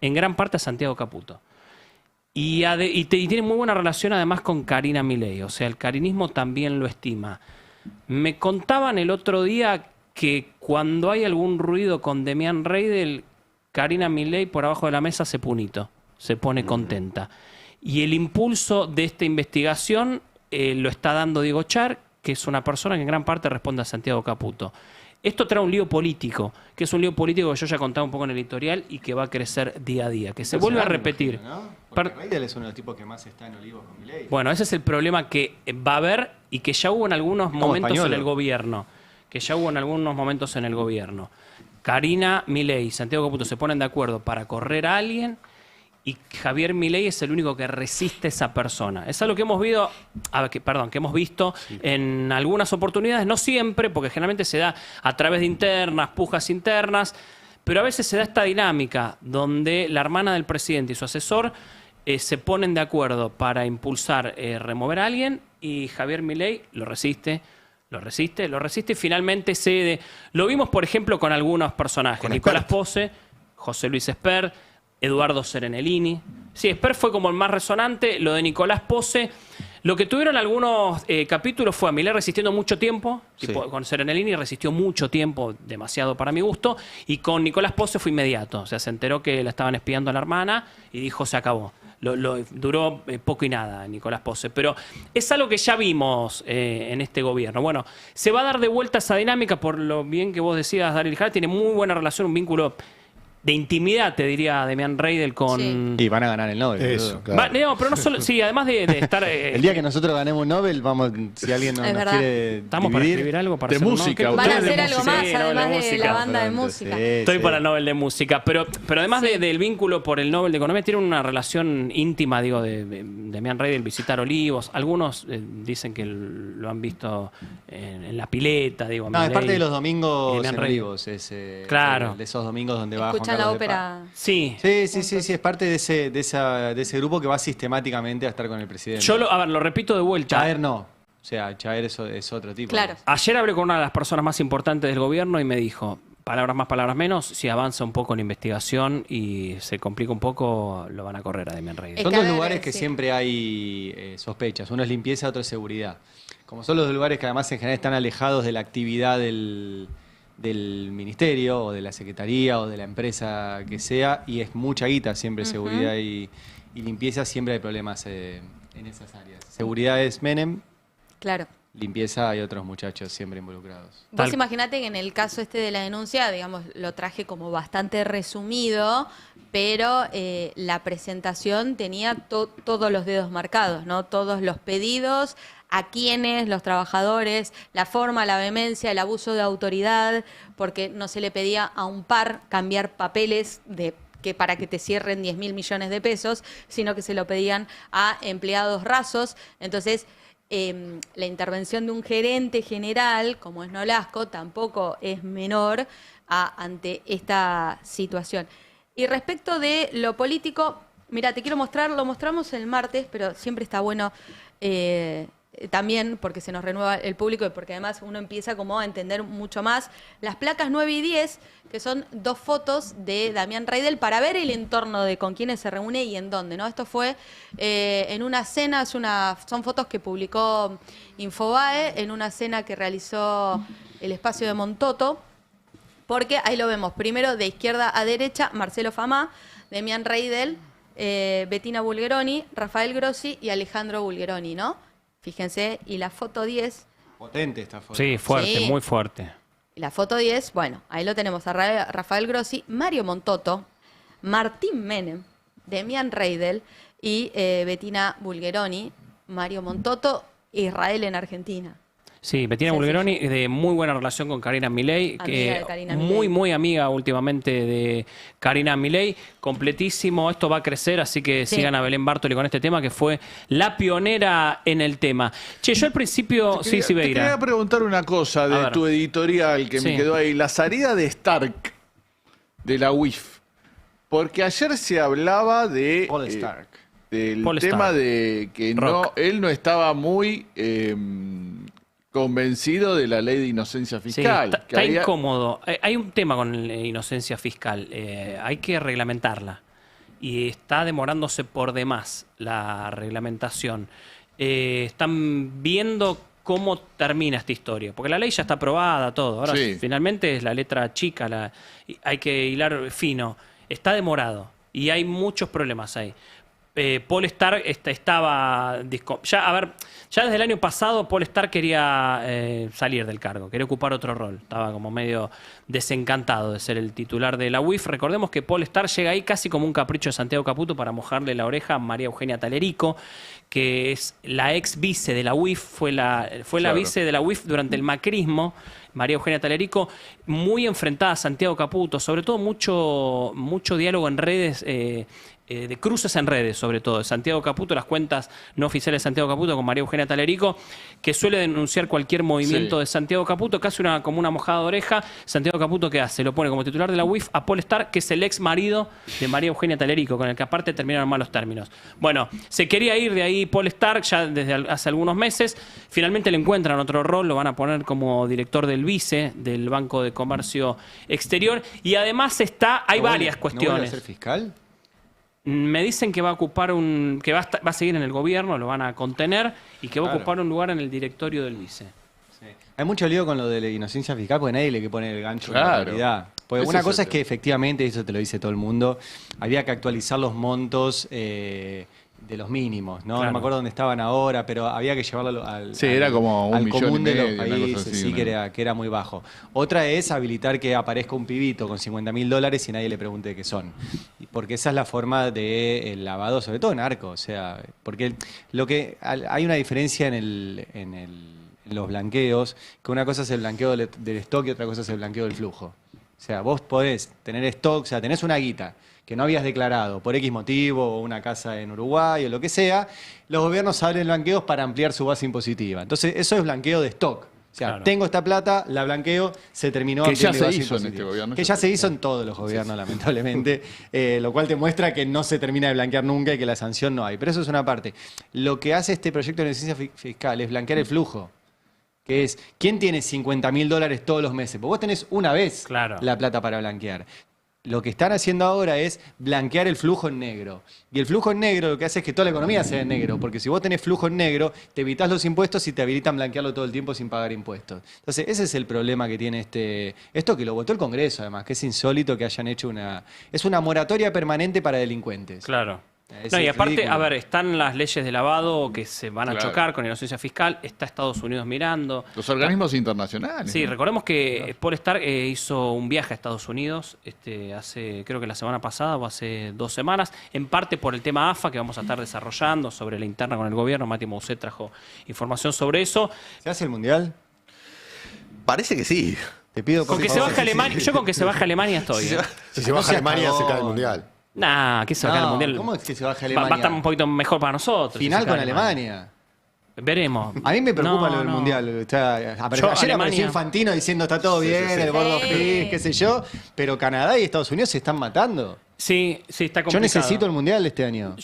En gran parte a Santiago Caputo. Y tiene muy buena relación además con Karina Milei, o sea, el carinismo también lo estima. Me contaban el otro día que cuando hay algún ruido con Demian Reidel, Karina Milei por abajo de la mesa se pone contenta. Y el impulso de esta investigación lo está dando Diego Chaer, que es una persona que en gran parte responde a Santiago Caputo. Esto trae un lío político, que es un lío político que yo ya contaba un poco en el editorial y que va a crecer día a día, que se vuelve a repetir. ¿No? Porque Reidel es uno de los tipos que más está en Olivos con Milei. Bueno, ese es el problema que va a haber y que ya hubo en algunos momentos en el gobierno. Karina Milei y Santiago Caputo se ponen de acuerdo para correr a alguien, y Javier Milei es el único que resiste a esa persona. Es algo que hemos visto en algunas oportunidades, no siempre, porque generalmente se da a través de internas, pujas internas, pero a veces se da esta dinámica donde la hermana del presidente y su asesor se ponen de acuerdo para impulsar, remover a alguien, y Javier Milei lo resiste y finalmente cede. Lo vimos, por ejemplo, con algunos personajes. Con Nicolás Espert. Pose, José Luis Espert, Eduardo Serenellini. Sí, Espert fue como el más resonante. Lo de Nicolás Pose, lo que tuvieron algunos capítulos fue a Milei resistiendo mucho tiempo, tipo, con Serenellini resistió mucho tiempo, demasiado para mi gusto, y con Nicolás Pose fue inmediato. O sea, se enteró que la estaban espiando a la hermana y dijo, se acabó. Duró poco y nada Nicolás Pose, pero es algo que ya vimos en este gobierno. Bueno, se va a dar de vuelta esa dinámica, por lo bien que vos decías, Darío Jara, tiene muy buena relación, un vínculo de intimidad, te diría, Demian Reidel con... Sí. Y van a ganar el Nobel. Eso, boludo. claro. No, pero no solo... Sí, además de estar... El día que nosotros ganemos un Nobel, vamos, si alguien Es nos verdad. quiere Estamos para dividir, escribir algo para De hacer un música, Nobel. Van a Ustedes de hacer algo música. más, Sí, Nobel de además de música. la banda de pronto, música. sí, Estoy sí. para el Nobel de Música, pero además del vínculo por el Nobel de Economía, tiene una relación íntima, digo, de Demian Reidel, visitar Olivos. Algunos dicen que lo han visto en la pileta, digo. No, es Milei, parte de los domingos Demian en Reidel. Olivos. Claro. De esos domingos donde va Juan Escuchan la Carlos de ópera. Sí. Sí, es parte de ese grupo que va sistemáticamente a estar con el presidente. Yo lo repito de vuelta. Chaer no. O sea, Chaer es otro tipo. Claro. Ayer hablé con una de las personas más importantes del gobierno y me dijo, palabras más, palabras menos, si avanza un poco la investigación y se complica un poco, lo van a correr a Demian Reidel. Son Es que, dos a ver, lugares que sí. siempre hay sospechas. Uno es limpieza, otro es seguridad. Como son los dos lugares que además en general están alejados de la actividad del ministerio o de la secretaría o de la empresa que sea, y es mucha guita siempre seguridad y limpieza, siempre hay problemas en esas áreas. Seguridad es Menem, Claro. limpieza hay otros muchachos siempre involucrados. Vos imaginate que en el caso este de la denuncia, digamos, lo traje como bastante resumido, pero la presentación tenía todos los dedos marcados, ¿no? Todos los pedidos, a quiénes, los trabajadores, la forma, la vehemencia, el abuso de autoridad, porque no se le pedía a un par cambiar papeles para que te cierren 10.000 millones de pesos, sino que se lo pedían a empleados rasos. Entonces, la intervención de un gerente general, como es Nolasco, tampoco es menor ante esta situación. Y respecto de lo político, mira, te quiero mostrar, lo mostramos el martes, pero siempre está bueno también porque se nos renueva el público y porque además uno empieza como a entender mucho más las placas 9 y 10, que son 2 fotos de Damián Reidel para ver el entorno de con quiénes se reúne y en dónde, ¿no? Esto fue en una cena, son fotos que publicó Infobae en una cena que realizó el espacio de Montoto, porque ahí lo vemos, primero de izquierda a derecha, Marcelo Famá, Damián Reidel, Bettina Bulgeroni, Rafael Grossi y Alejandro Bulgeroni, ¿no? Fíjense, y la foto 10. Potente esta foto. Sí, fuerte, Sí. muy fuerte. Y la foto 10, bueno, ahí lo tenemos a Rafael Grossi, Mario Montoto, Martín Menem, Damián Reidel y Bettina Bulgeroni, Mario Montoto, Israel en Argentina. Sí, Bettina Sí, Bulgeroni, de muy buena relación con Karina Milei, Amiga que de Karina muy, Milei. muy amiga últimamente de Karina Milei, completísimo, esto va a crecer, así que Sí. sigan a Belén Bartoli con este tema, que fue la pionera en el tema. Che, yo al principio, sí, Te Sibeira. quería preguntar una cosa A de ver. tu editorial que Sí. me quedó ahí. La salida de Stark de la UIF. Porque ayer se hablaba de... Paul Stark. Del Paul tema Stark. de que Rock. él no estaba muy convencido de la ley de inocencia Sí, fiscal. está, que está había- incómodo. Hay un tema con la inocencia fiscal. Hay que reglamentarla. Y está demorándose por demás la reglamentación. Están viendo cómo termina esta historia. Porque la ley ya está aprobada, todo. Ahora Sí. finalmente es la letra chica. Hay que hilar fino. Está demorado. Y hay muchos problemas ahí. Paul Stark estaba... Ya desde el año pasado Paul Stark quería salir del cargo, quería ocupar otro rol. Estaba como medio desencantado de ser el titular de la UIF. Recordemos que Paul Stark llega ahí casi como un capricho de Santiago Caputo para mojarle la oreja a María Eugenia Talerico, que es la ex vice de la UIF, fue la Claro. vice de la UIF durante el macrismo. María Eugenia Talerico, muy enfrentada a Santiago Caputo, sobre todo mucho diálogo en redes, de cruces en redes, sobre todo, de Santiago Caputo, las cuentas no oficiales de Santiago Caputo con María Eugenia Talerico, que suele denunciar cualquier movimiento Sí. de Santiago Caputo, casi como una mojada de oreja. Santiago Caputo, ¿qué hace? Lo pone como titular de la UIF a Paul Stark, que es el ex marido de María Eugenia Talerico, con el que aparte terminaron en malos términos. Bueno, se quería ir de ahí Paul Stark ya desde hace algunos meses. Finalmente le encuentran otro rol, lo van a poner como director del vice del Banco de Comercio Exterior. Y además hay varias ¿No cuestiones. vuelve a ser fiscal? Me dicen que va a ocupar que va a seguir en el gobierno, lo van a contener y que va a Claro. ocupar un lugar en el directorio del vice. Sí. Hay mucho lío con lo de la inocencia fiscal porque nadie le quiere poner el gancho de la Claro. realidad. Porque Ese una es cosa el es que efectivamente, eso te lo dice todo el mundo, había que actualizar los montos de los mínimos, ¿no? Claro. No me acuerdo dónde estaban ahora, pero había que llevarlo Sí, era como un al millón y común de medio, los una cosa países, así, sí, una que era muy bajo. Otra es habilitar que aparezca un pibito con $50.000 y nadie le pregunte qué son. Porque esa es la forma de el lavado, sobre todo en narco. O sea, porque hay una diferencia en los blanqueos, que una cosa es el blanqueo del stock y otra cosa es el blanqueo del flujo. O sea, vos podés tener stock, o sea, tenés una guita que no habías declarado por X motivo, o una casa en Uruguay o lo que sea, los gobiernos abren blanqueos para ampliar su base impositiva. Entonces, eso es blanqueo de stock. O sea, Claro. tengo esta plata, la blanqueo, se terminó Que ya ampliando mi se base hizo en impositiva. este gobierno, Que ya ya se hizo en todos los gobiernos, lamentablemente, lo cual te muestra que no se termina de blanquear nunca y que la sanción no hay. Pero eso es una parte. Lo que hace este proyecto de licencia fiscal es blanquear el flujo. Que es, ¿quién tiene $50.000 todos los meses? Porque vos tenés una vez Claro. la plata para blanquear. Lo que están haciendo ahora es blanquear el flujo en negro. Y el flujo en negro lo que hace es que toda la economía sea en negro, porque si vos tenés flujo en negro, te evitas los impuestos y te habilitan blanquearlo todo el tiempo sin pagar impuestos. Entonces, ese es el problema que tiene esto que lo votó el Congreso, además, que es insólito que hayan hecho es una moratoria permanente para delincuentes. Claro. Es No, y aparte, ridículo. a ver, están las leyes de lavado que se van a Claro. chocar con inocencia fiscal, está Estados Unidos mirando. Los organismos internacionales. Sí, ¿no? recordemos que Paul Stark hizo un viaje a Estados Unidos creo que la semana pasada o hace 2 semanas, en parte por el tema AFA que vamos a estar desarrollando sobre la interna con el gobierno. Mati Mousset trajo información sobre eso. ¿Se hace el Mundial? Parece que sí. Te pido por Con que se favor. baje Alemania, yo con que se baje Alemania estoy. Si se baja seas Alemania, se cae el cagón. mundial. Nah, que se baje el No, Mundial. ¿cómo es que se baja Va a Alemania? estar un poquito mejor para nosotros. si Final se cae con Alemania. Veremos. A mí me preocupa No, lo del no. Mundial. O sea, ayer Yo, apareció Alemania- Infantino diciendo está todo bien, el gordo Sí. Flick, qué sé yo, pero Canadá y Estados Unidos se están matando. Sí, sí, está Yo complicado. necesito el Mundial este año.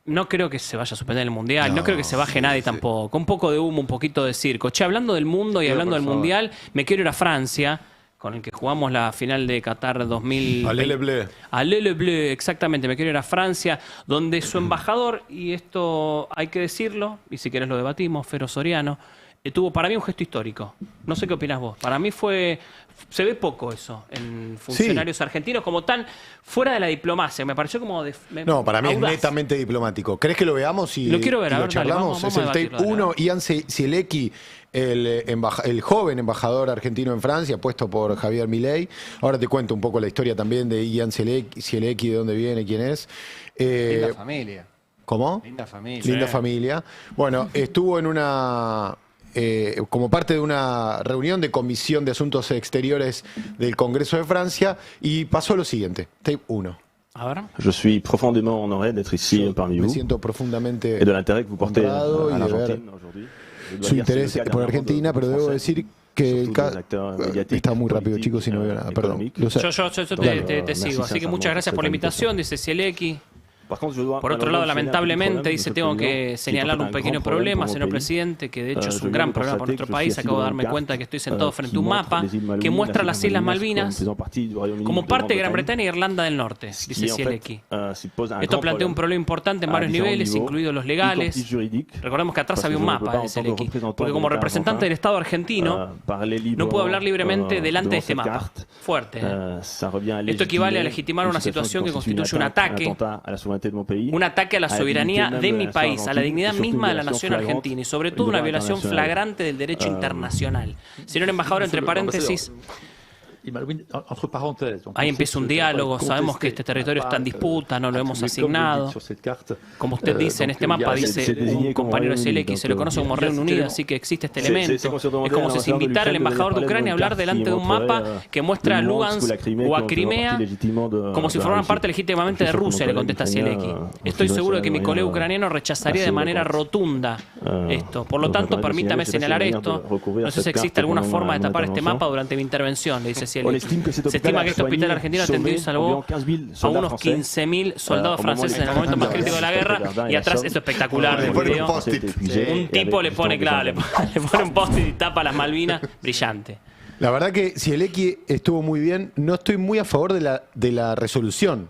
no creo que se vaya a suspender el Mundial, no creo que se baje nadie tampoco. Un poco de humo, un poquito de circo. Che, hablando del mundo y Pero, hablando por del favor. Mundial, me quiero ir a Francia, con el que jugamos la final de Qatar 2020. Allez les Bleus. Allez les Bleus, exactamente. Me quiero ir a Francia, donde su embajador, y esto hay que decirlo, y si querés lo debatimos, Fero Soriano, tuvo para mí un gesto histórico. No sé qué opinás vos. Para mí se ve poco eso en funcionarios argentinos, como tan fuera de la diplomacia. Me pareció como No, para mí audaz. es netamente diplomático. ¿Crees que lo veamos y Lo quiero ver, a lo ver, dale, charlamos? vamos Es a el tape debatirlo, 1. dale. Ian Zielecki, el joven embajador argentino en Francia, puesto por Javier Milei. Ahora te cuento un poco la historia también de Ian Zielecki, de dónde viene, quién es. Linda familia. ¿Cómo? Linda familia. Linda familia. Bueno, estuvo en como parte de una reunión de Comisión de Asuntos Exteriores del Congreso de Francia y pasó lo siguiente. Tape 1. A ver. Je suis profondément honoré d'être ici parmi Me vous siento profundamente et de l'intérêt que vous portez honrado à y de ver l'Argentine aujourd'hui. Je dois su dire, c'est le interés cas por dernièrement Argentina, de pero debo Français, decir que el surtout des acteurs médiatiques, está muy rápido, politiques, chicos, y no veo nada. Perdón. économiques. Lo sé. Yo Claro. te sigo. Así que muchas gracias por la invitación, dice Zielecki. Par contre, je dois Por otro lado, malheureusement lamentablemente, signaler un dice, petit tengo problème, que qui est señalar en fait un un pequeño grand problème problema, pour mon señor pays. presidente, que de hecho es Je un viens gran de problema por constater nuestro que je país. suis Acabo de assis darme devant une cuenta que estoy sentado carte, frente a un qui mapa montre les îles que Malouines, muestra las Islas comme Malvinas faisant partie du Royaume-Uni, como de parte de Gran Grande-Bretagne. Bretaña e Irlanda del Norte, Ce dice qui, en fait, Zielecki. suppose un Esto grand plantea un problème problema importante en à varios différents niveles, niveaux, incluidos los y legales. compris juridiques, Recordemos que atrás parce había que un je ne peux mapa pas, de en tant que Zielecki, représentant porque de como l'État representante del Estado argentino parler no puedo hablar librement, libremente delante de devant este cette mapa. carte. Fuerte. Ça revient à Esto equivale a légitimer legitimar una situación que constitue constituye un ataque, attentat à la souveraineté de mon pays, un ataque a la à la soberanía dignité de même mi la país, nation a la argentine, dignidad et surtout misma de une la violation nación flagrante argentina y sobre du todo una droit violación international. flagrante del derecho internacional. Señor embajador, entre paréntesis, ahí empieza un diálogo, sabemos que este territorio está en disputa, no lo hemos asignado. Como usted dice en este mapa, dice un compañero de Zielecki, se lo conoce como Reino Unido, así que existe este elemento. Es como si se invitara al embajador de Ucrania a hablar delante de un mapa que muestra a Lugansk o a Crimea como si formaran parte legítimamente de Rusia, le contesta Zielecki. Estoy seguro de que mi colega ucraniano rechazaría de manera rotunda esto. Por lo tanto, permítame señalar esto. No sé si existe alguna forma de tapar este mapa durante mi intervención, le dice Zielecki. Se estima que este hospital argentino atendió y salvó a unos 15.000 soldados franceses en el momento más crítico de la guerra. Y atrás, esto espectacular del video, un tipo le pone, claro, le pone un post-it y tapa las Malvinas. Brillante. La verdad que Zielecki estuvo muy bien. No estoy muy a favor de la resolución.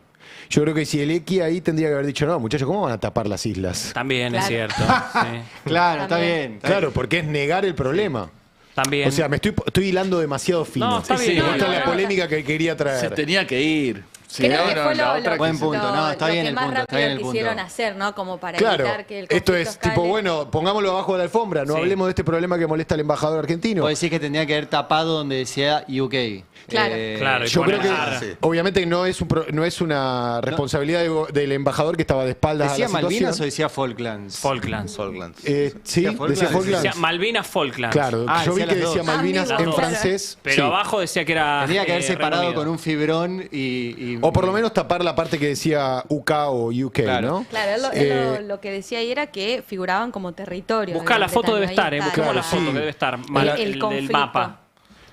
Yo creo que Zielecki ahí tendría que haber dicho, no, muchachos, ¿cómo van a tapar las islas? También es cierto. Sí. Claro, está bien. Claro, porque es negar el problema. También. O sea, me estoy hilando demasiado fino. No, está bien. Esta es la no, polémica que quería Se traer. tenía que ir. Sí, Creo que no, fue la lo otra Buen que se- punto, no, está lo bien que el más punto, está bien rápido el quisieron punto. hacer, ¿no? Como para Claro, evitar que el esto conflicto es escale. tipo, bueno, pongámoslo abajo de la alfombra, no Sí. hablemos de este problema que molesta al embajador argentino. Puedo decir que tendría que haber tapado donde decía UK. Claro. Claro, y Yo creo que poner- obviamente no es una responsabilidad del embajador que estaba de espaldas ¿Decía a la Malvinas o situación. decía Falklands? Falklands. Sí, ¿Decía decía Falklands? Falklands. Decía Malvinas Falklands. Claro, Ah, yo vi decía que las decía dos. Malvinas Las en dos. francés. Pero sí. abajo decía que era. Tendría que haber Reino separado Unido. con un fibrón y O por lo menos tapar la parte que decía UK o UK, Claro. ¿no? Claro, lo que decía ahí era que figuraban como territorio. de Buscá la Gran foto, debe Bretaña, estar, ahí está. busquemos la Claro, foto sí. que debe estar. El Del conflicto. mapa.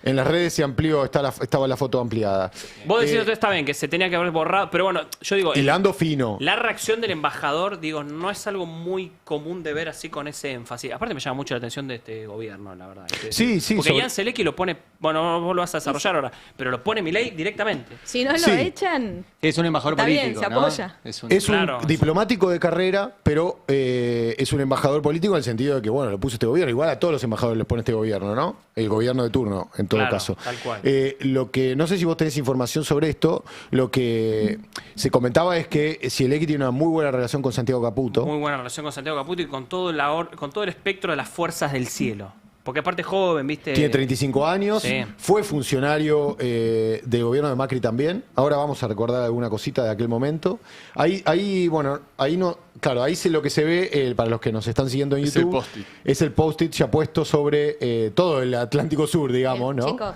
En las redes se amplió, estaba la foto ampliada. Vos decís que está bien, que se tenía que haber borrado, pero bueno, yo digo, Hilando fino. la reacción del embajador, digo, no es algo muy común de ver así con ese énfasis. Aparte me llama mucho la atención de este gobierno, la verdad. Sí, sí, Porque sobre- Ian Zielecki lo pone, bueno, vos lo vas a desarrollar ahora, pero lo pone Milei directamente. Si no lo Sí. echan, es un embajador Está bien, político, se ¿no? apoya. Es Claro. un diplomático de carrera, pero es un embajador político en el sentido de que, bueno, lo puso este gobierno. Igual a todos los embajadores les pone este gobierno, ¿no? El gobierno de turno, en todo Claro, caso. tal cual. Lo que, no sé si vos tenés información sobre esto, lo que se comentaba es que Zielecki tiene una muy buena relación con Santiago Caputo. Muy buena relación con Santiago Caputo y con todo, con todo el espectro de las fuerzas del cielo. Porque aparte es joven, ¿viste? Tiene 35 años, Sí. fue funcionario del gobierno de Macri también. Ahora vamos a recordar alguna cosita de aquel momento. Ahí bueno, ahí no, claro, ahí lo que se ve, para los que nos están siguiendo en Es el YouTube, post-it. es el post-it ya puesto sobre todo el Atlántico Sur, digamos, ¿no? chicos,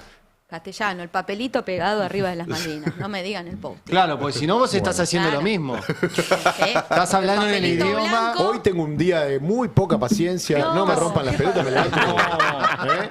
castellano, el papelito pegado arriba de las Malvinas. No me digan el post. Claro, porque si no vos estás haciendo Claro. lo mismo. Estás hablando en el idioma. Hoy tengo un día de muy poca paciencia. No, me rompan las pelotas, me levanto. ¿Eh?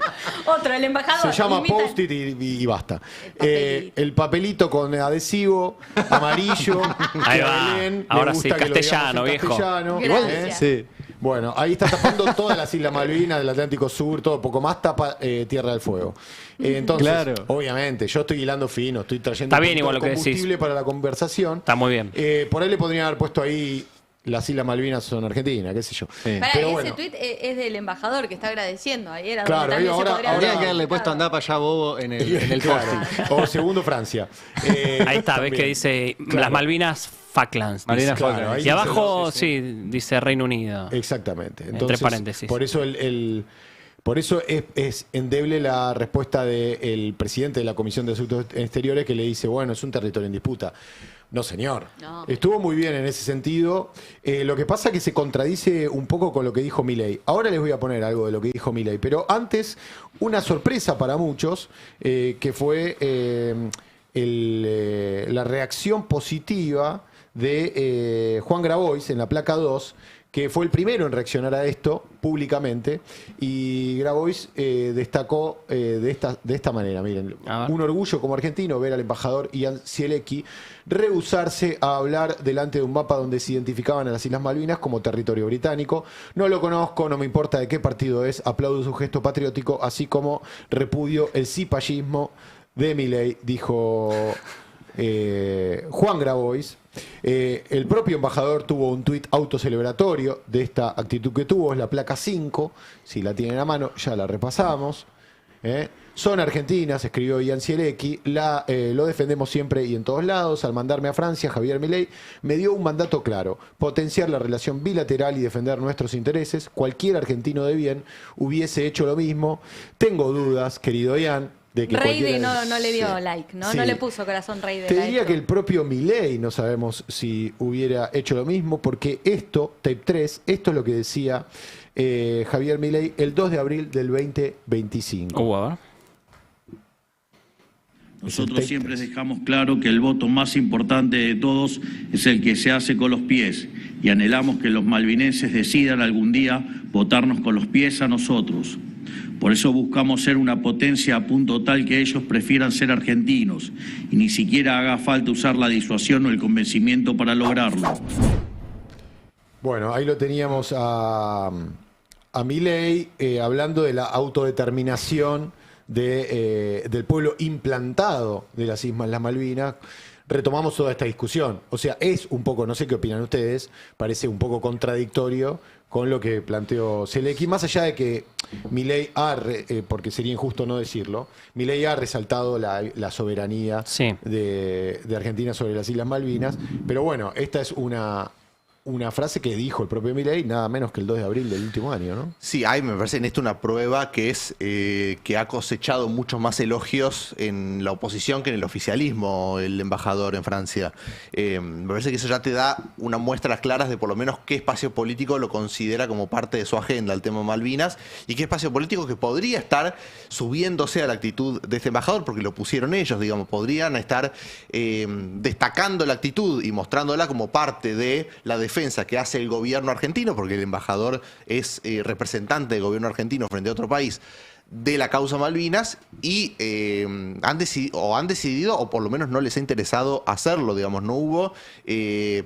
Otro, el embajador. Se llama imitan. post-it y basta. papelito. El papelito con adhesivo amarillo. Ahí que a va. Belén le Ahora gusta sí, que lo castellano, digamos en viejo. castellano. Gracias. Sí. Bueno, ahí está tapando todas las Islas Malvinas, del Atlántico Sur, todo, poco más tapa Tierra del Fuego. Entonces, Claro. obviamente, yo estoy hilando fino, estoy trayendo Está un bien poquito igual de lo que decís. combustible para la conversación. Está muy bien. Por ahí le podrían haber puesto ahí las Islas Malvinas son Argentina, qué sé yo. Pará, Pero ese bueno. tuit es del embajador que está agradeciendo. Ahí era Claro, donde también ahora- se podría ahora- Habría haber que haberle puesto comentado. andá para allá bobo en el Claro. post-it. O segundo Francia. Ahí está, ves también. que dice Claro. las Malvinas Falklands. Malvinas dice. Claro, ahí Y dice- abajo, sí, dice Reino Unido. Exactamente. Entre Entonces, paréntesis. Por eso por eso es endeble la respuesta del presidente de la Comisión de Asuntos Exteriores que le dice, bueno, es un territorio en disputa. No, señor. No. Estuvo muy bien en ese sentido. Lo que pasa es que se contradice un poco con lo que dijo Milei. Ahora les voy a poner algo de lo que dijo Milei. Pero antes, una sorpresa para muchos, que fue la reacción positiva de Juan Grabois en la placa 2, que fue el primero en reaccionar a esto públicamente, y Grabois destacó de esta manera, miren, A ver. un orgullo como argentino ver al embajador Ian Zielecki rehusarse a hablar delante de un mapa donde se identificaban a las Islas Malvinas como territorio británico. No lo conozco, no me importa de qué partido es, aplaudo su gesto patriótico, así como repudio el cipallismo de Milei, dijo Juan Grabois. El propio embajador tuvo un tuit autocelebratorio de esta actitud que tuvo, es la placa 5, si la tienen a mano, ya la repasamos. Son argentinas, escribió Ian Zielecki, lo defendemos siempre y en todos lados. Al mandarme a Francia, Javier Milei me dio un mandato claro, potenciar la relación bilateral y defender nuestros intereses. Cualquier argentino de bien hubiese hecho lo mismo. Tengo dudas, querido Ian, de que Reide cualquiera- no le dio Sí. like, ¿no? Sí. No le puso corazón Reide. Te like. diría que el propio Milei no sabemos si hubiera hecho lo mismo, porque tape 3, esto es lo que decía Javier Milei el 2 de abril del 2025. A ver. Nosotros siempre dejamos claro que el voto más importante de todos es el que se hace con los pies y anhelamos que los malvinenses decidan algún día votarnos con los pies a nosotros. Por eso buscamos ser una potencia a punto tal que ellos prefieran ser argentinos y ni siquiera haga falta usar la disuasión o el convencimiento para lograrlo. Bueno, ahí lo teníamos a Milei hablando de la autodeterminación del pueblo implantado de las Islas Malvinas. Retomamos toda esta discusión. O sea, es un poco, no sé qué opinan ustedes, parece un poco contradictorio con lo que planteó Zielecki, más allá de que Milei porque sería injusto no decirlo, Milei ha resaltado la soberanía Sí. de Argentina sobre las Islas Malvinas, pero bueno, esta es una frase que dijo el propio Milei nada menos que el 2 de abril del último año, ¿no? Sí, hay, me parece en esto una prueba que es que ha cosechado muchos más elogios en la oposición que en el oficialismo el embajador en Francia. Me parece que eso ya te da unas muestras claras de por lo menos qué espacio político lo considera como parte de su agenda el tema Malvinas y qué espacio político que podría estar subiéndose a la actitud de este embajador, porque lo pusieron ellos, digamos, podrían estar destacando la actitud y mostrándola como parte de la defensa que hace el gobierno argentino, porque el embajador es representante del gobierno argentino frente a otro país, de la causa Malvinas, y han decidido, o por lo menos no les ha interesado hacerlo, digamos, no hubo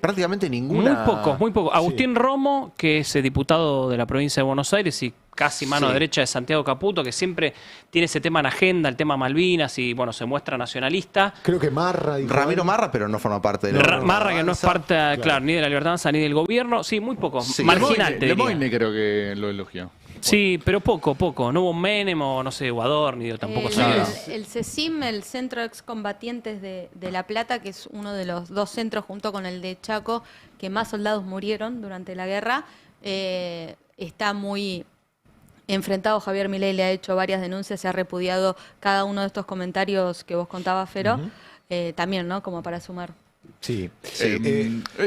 prácticamente ninguna... Muy poco. Agustín Romo, que es diputado de la provincia de Buenos Aires y casi mano Sí. derecha de Santiago Caputo, que siempre tiene ese tema en agenda, el tema Malvinas, y bueno, se muestra nacionalista. Creo que Marra dijo Ramiro algo. Marra, pero no forma parte de la Marra, que no es Avanza. parte, claro, ni de la Libertad Avanza ni del gobierno. Sí, muy poco. Sí. Marginal, te diría. Lemoyne creo que lo elogió. Sí, pero poco. No hubo un Menem o, no sé, Guador, ni tampoco El CECIM, el Centro de Excombatientes de La Plata, que es uno de los dos centros junto con el de Chaco que más soldados murieron durante la guerra, está muy enfrentado. Javier Milei le ha hecho varias denuncias, se ha repudiado cada uno de estos comentarios que vos contabas, Fero, también, ¿no? Como para sumar. Sí.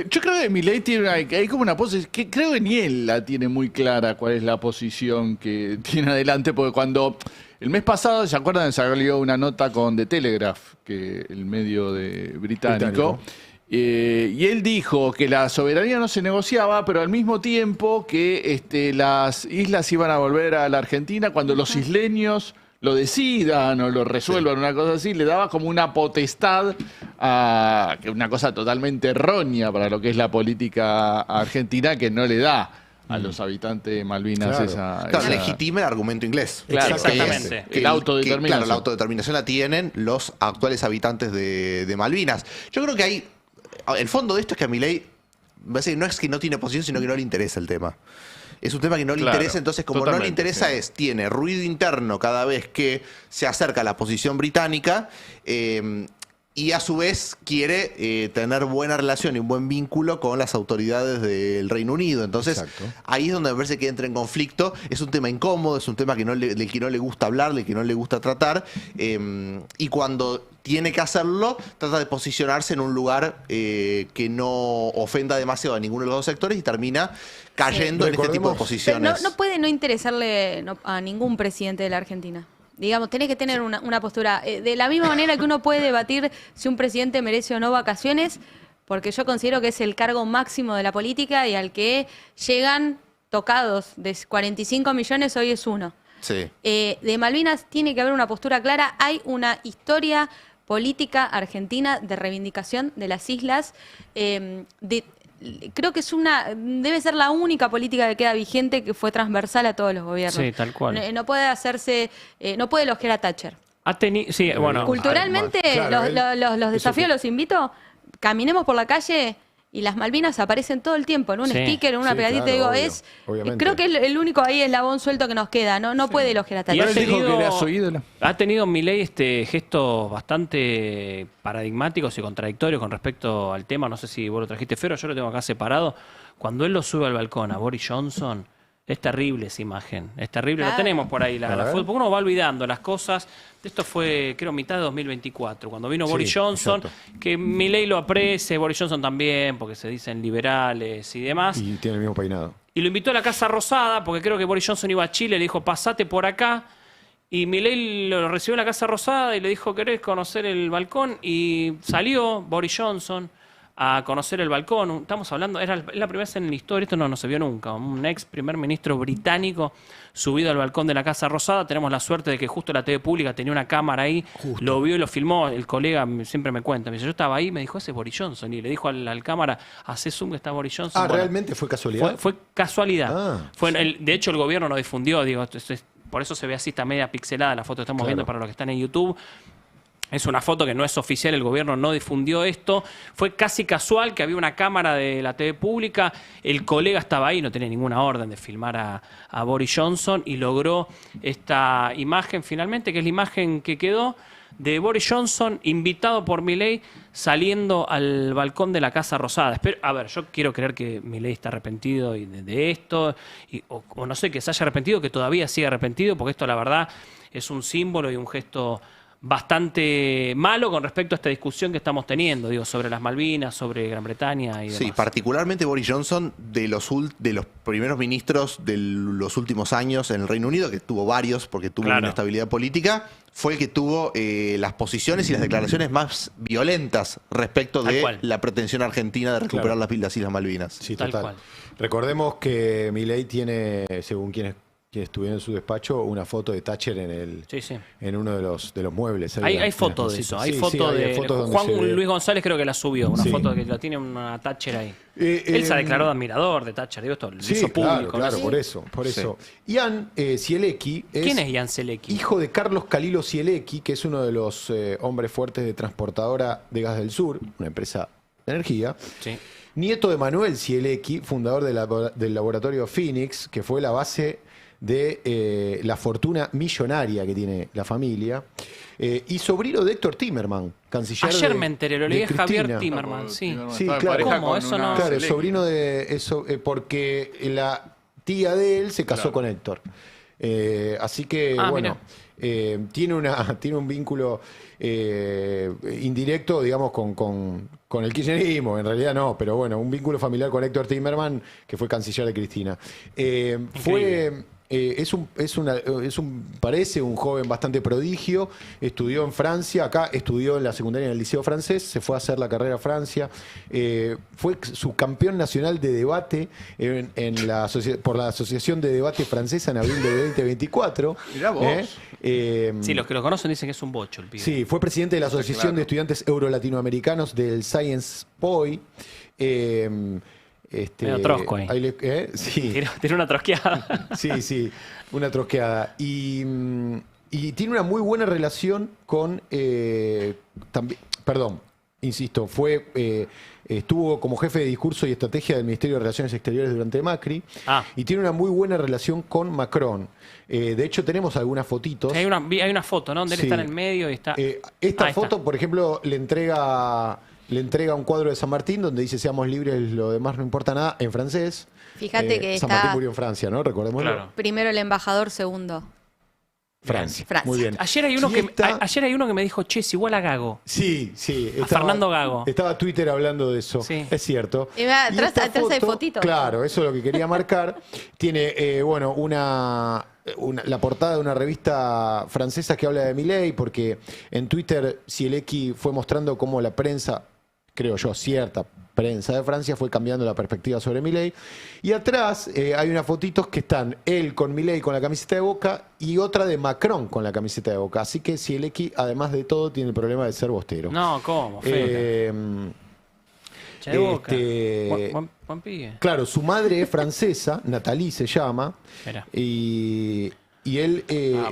Yo creo que Milei tiene hay como una posición que creo que ni él la tiene muy clara cuál es la posición que tiene adelante, porque cuando el mes pasado, ¿se acuerdan? Salió una nota con The Telegraph, que el medio británico. Y él dijo que la soberanía no se negociaba, pero al mismo tiempo que las islas iban a volver a la Argentina cuando los isleños lo decidan o lo resuelvan, una cosa así, le daba como una potestad a una cosa totalmente errónea para lo que es la política argentina, que no le da a los habitantes de Malvinas esa legitima el argumento inglés. Claro, exactamente. La autodeterminación. Claro, la autodeterminación la tienen los actuales habitantes de Malvinas. Yo creo que hay... El fondo de esto es que a Milei no es que no tiene posición, sino que no le interesa el tema. Es un tema que no le interesa, entonces como no le interesa tiene ruido interno cada vez que se acerca a la posición británica y a su vez quiere tener buena relación y un buen vínculo con las autoridades del Reino Unido. Entonces ahí es donde me parece que entra en conflicto. Es un tema incómodo, es un tema del que no le gusta hablar, del que no le gusta tratar y cuando tiene que hacerlo, trata de posicionarse en un lugar que no ofenda demasiado a ninguno de los dos sectores y termina cayendo en este tipo de posiciones. Pero no puede no interesarle a ningún presidente de la Argentina. Digamos, tenés que tener una postura. De la misma manera que uno puede debatir si un presidente merece o no vacaciones, porque yo considero que es el cargo máximo de la política y al que llegan tocados de 45 millones, hoy es uno. Sí. De Malvinas tiene que haber una postura clara. Hay una historia política argentina de reivindicación de las islas. Creo que debe ser la única política que queda vigente que fue transversal a todos los gobiernos. Sí, tal cual. No puede hacerse, no puede elogiar a Thatcher. Sí, bueno. Culturalmente, claro, los desafíos los invito, caminemos por la calle y las Malvinas aparecen todo el tiempo, en un sticker, en una pegadita, claro, obvio. Creo que el único ahí eslabón suelto que nos queda, no puede elogiar a Thatcher. Ha tenido Milei gestos bastante paradigmáticos y contradictorios con respecto al tema, no sé si vos lo trajiste, Fero, yo lo tengo acá separado. Cuando él lo sube al balcón a Boris Johnson, es terrible esa imagen, es terrible. Claro. La tenemos por ahí, la foto, porque uno va olvidando las cosas. Esto fue, creo, mitad de 2024, cuando vino Boris Johnson, que Milei lo aprecia, Boris Johnson también, porque se dicen liberales y demás. Y tiene el mismo peinado. Y lo invitó a la Casa Rosada, porque creo que Boris Johnson iba a Chile, le dijo, pasate por acá. Y Milei lo recibió en la Casa Rosada y le dijo, ¿querés conocer el balcón? Y salió Boris Johnson a conocer el balcón. Estamos hablando, es la primera vez en la historia, esto no se vio nunca, un ex primer ministro británico subido al balcón de la Casa Rosada. Tenemos la suerte de que justo la TV pública tenía una cámara ahí, lo vio y lo filmó. El colega siempre me cuenta, me dice, yo estaba ahí, me dijo, ese es Boris Johnson, y le dijo al cámara, hace zoom que está Boris Johnson. Ah, bueno, ¿realmente fue casualidad? Fue casualidad. De hecho, el gobierno lo difundió, digo, por eso se ve así, está media pixelada la foto que estamos viendo para los que están en YouTube. Es una foto que no es oficial, el gobierno no difundió esto. Fue casi casual que había una cámara de la TV pública, el colega estaba ahí, no tenía ninguna orden de filmar a Boris Johnson y logró esta imagen finalmente, que es la imagen que quedó de Boris Johnson invitado por Milei saliendo al balcón de la Casa Rosada. A ver, yo quiero creer que Milei está arrepentido de esto, o no sé, que se haya arrepentido, que todavía sigue arrepentido, porque esto la verdad es un símbolo y un gesto bastante malo con respecto a esta discusión que estamos teniendo, digo, sobre las Malvinas, sobre Gran Bretaña y demás. Sí, particularmente Boris Johnson, de los primeros ministros de los últimos años en el Reino Unido, que tuvo varios porque tuvo una estabilidad política, fue el que tuvo las posiciones y las declaraciones más violentas respecto de la pretensión argentina de recuperar las Islas Malvinas. Sí, total. Recordemos que Milei tiene, según quienes estuvieron en su despacho, una foto de Thatcher en uno de los muebles. Hay fotos de eso. Hay fotos de Juan Luis González, creo que la subió. Una foto que la tiene una Thatcher ahí. Él se ha declarado admirador de Thatcher. Digo, esto lo hizo público. Claro, por eso. Ian Zielecki ¿Quién es Ian Zielecki? Hijo de Carlos Calilo Zielecki, que es uno de los hombres fuertes de Transportadora de Gas del Sur, una empresa de energía. Sí. Nieto de Manuel Zielecki, fundador del laboratorio Phoenix, que fue la base de la fortuna millonaria que tiene la familia, y sobrino de Héctor Timerman, canciller. Ayer me enteré, lo leí a Javier Timerman, sí. Sí, claro. ¿Cómo? Eso no. Claro, sobrino de eso, porque la tía de él se casó con Héctor. Así que, bueno, tiene un vínculo indirecto, digamos, con el kirchnerismo. En realidad no, pero bueno, un vínculo familiar con Héctor Timerman, que fue canciller de Cristina. parece un joven bastante prodigio, estudió en Francia, acá estudió en la secundaria en el Liceo Francés, se fue a hacer la carrera a Francia, fue subcampeón nacional de debate por la Asociación de Debate Francesa en abril de 2024. Mirá vos. Sí, los que lo conocen dicen que es un bocho el pibe. Sí, fue presidente de la Asociación de Estudiantes Euro-Latinoamericanos del Science POI. Medio trosco ahí. Sí. Tiene una trosqueada. Sí, una trosqueada. Y tiene una muy buena relación con... insisto, estuvo como jefe de discurso y estrategia del Ministerio de Relaciones Exteriores durante Macri. Y tiene una muy buena relación con Macron. De hecho, tenemos algunas fotitos. Sí, hay una foto, ¿no? Donde él está en el medio y está... Esta foto, por ejemplo, le entrega un cuadro de San Martín donde dice seamos libres, lo demás no importa nada, en francés. Fíjate que San está... Martín murió en Francia, ¿no? Recordémoslo. Claro. Primero el embajador, segundo. Francia. Francia. Muy bien. Ayer hay uno que me dijo, che, es igual a Gago. Sí. Fernando Gago. Estaba Twitter hablando de eso. Sí. Es cierto. Atrás hay fotitos. Claro, eso es lo que quería marcar. Tiene, la portada de una revista francesa que habla de Milei, porque en Twitter Cielecki fue mostrando cómo la prensa, creo yo, cierta prensa de Francia fue cambiando la perspectiva sobre Milei. Y atrás hay unas fotitos que están él con Milei con la camiseta de Boca y otra de Macron con la camiseta de Boca. Así que Cielecki, además de todo, tiene el problema de ser bostero. No, ¿cómo? Boca. Buen pibe. Claro, su madre es francesa, Nathalie se llama. Mira. Y él...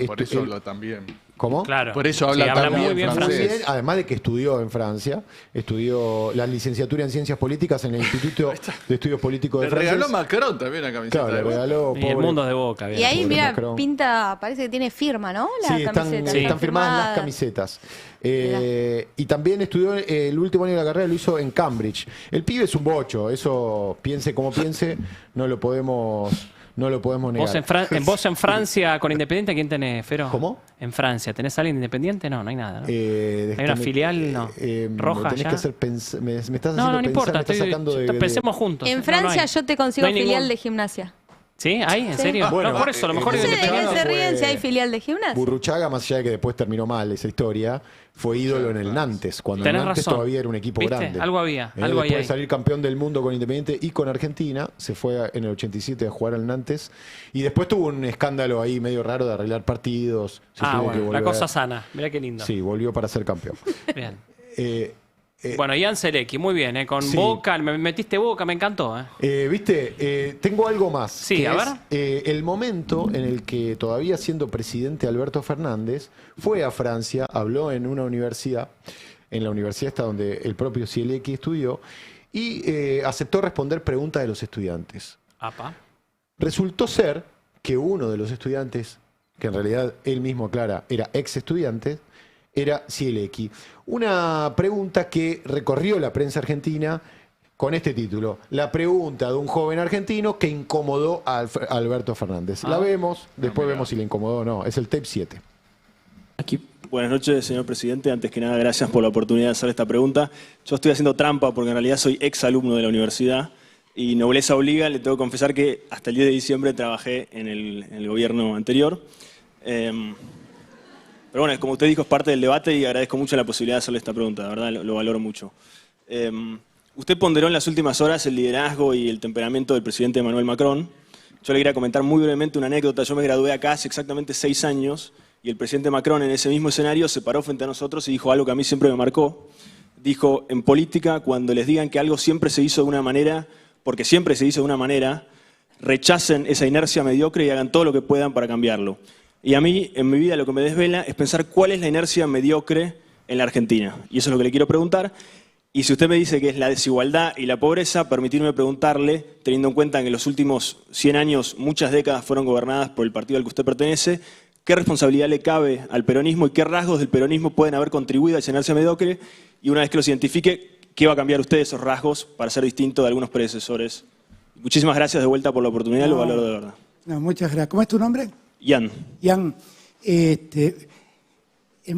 por eso habla también. ¿Cómo? Claro. Por eso habla también muy bien francés. Además de que estudió en Francia, estudió la licenciatura en Ciencias Políticas en el Instituto de Estudios Políticos de Francia. Le regaló Macron también la camiseta. Claro, de le Boca. regaló. Y el mundo de Boca. Bien. Y ahí, mira, Macron. pinta, parece que tiene firma, ¿no? La Sí, camiseta. están firmadas las camisetas. Y también estudió el último año de la carrera, lo hizo en Cambridge. El pibe es un bocho, eso piense como piense, no lo podemos negar. Vos en Francia con Independiente, ¿quién tenés, Fero? ¿Cómo? En Francia, ¿tenés alguien independiente? No hay nada, ¿no? ¿Hay una filial? No. ¿Roja tenés ya? que hacer me estás haciendo No pensar, importa, me estás sacando de... pensemos juntos. En No, Francia no hay. yo te consigo No hay filial ningún- de gimnasia. ¿Sí? ¿Hay? ¿En Sí. serio? Bueno, no, por eso, a lo mejor No sé de Burruchaga qué se ríen fue- si hay filial de gimnasia. Burruchaga, más allá de que después terminó mal esa historia, fue ídolo en el Nantes, cuando el Tenés Nantes razón. todavía era un equipo ¿Viste? grande. Algo había, algo después ahí. de salir campeón del mundo con Independiente y con Argentina, se fue en el 87 a jugar al Nantes y después tuvo un escándalo ahí medio raro de arreglar partidos. Se tuvo que bueno, la volver. cosa sana. Mirá qué lindo. Sí, volvió para ser campeón. Bien. Bueno, Ian Cielecki, muy bien, con sí. Boca, me metiste Boca, me encantó. ¿Viste? Tengo algo más. Sí, que a es, ver. el momento en el que todavía siendo presidente Alberto Fernández fue a Francia, habló en una universidad, en la universidad esta donde el propio Cielecki estudió, y aceptó responder preguntas de los estudiantes. Apa. Resultó ser que uno de los estudiantes, que en realidad él mismo aclara, era ex estudiante, era Cielecki. Una pregunta que recorrió la prensa argentina con este título: la pregunta de un joven argentino que incomodó a Alberto Fernández. La vemos, después vemos si le incomodó o no. Es el tape 7. Buenas noches, señor presidente. Antes que nada, gracias por la oportunidad de hacer esta pregunta. Yo estoy haciendo trampa porque en realidad soy ex alumno de la universidad y nobleza obliga, le tengo que confesar que hasta el 10 de diciembre trabajé en el gobierno anterior. Pero bueno, como usted dijo, es parte del debate y agradezco mucho la posibilidad de hacerle esta pregunta, de verdad lo valoro mucho. Usted ponderó en las últimas horas el liderazgo y el temperamento del presidente Emmanuel Macron. Yo le quería comentar muy brevemente una anécdota. Yo me gradué acá hace exactamente 6 años y el presidente Macron en ese mismo escenario se paró frente a nosotros y dijo algo que a mí siempre me marcó. Dijo, en política, cuando les digan que algo siempre se hizo de una manera, porque siempre se hizo de una manera, rechacen esa inercia mediocre y hagan todo lo que puedan para cambiarlo. Y a mí, en mi vida, lo que me desvela es pensar cuál es la inercia mediocre en la Argentina. Y eso es lo que le quiero preguntar. Y si usted me dice que es la desigualdad y la pobreza, permitirme preguntarle, teniendo en cuenta que en los últimos 100 años muchas décadas fueron gobernadas por el partido al que usted pertenece, ¿qué responsabilidad le cabe al peronismo y qué rasgos del peronismo pueden haber contribuido a esa inercia mediocre? Y una vez que los identifique, ¿qué va a cambiar usted esos rasgos para ser distinto de algunos predecesores? Muchísimas gracias de vuelta por la oportunidad, lo valoro de verdad. No, muchas gracias. ¿Cómo es tu nombre? Ian. Ian, en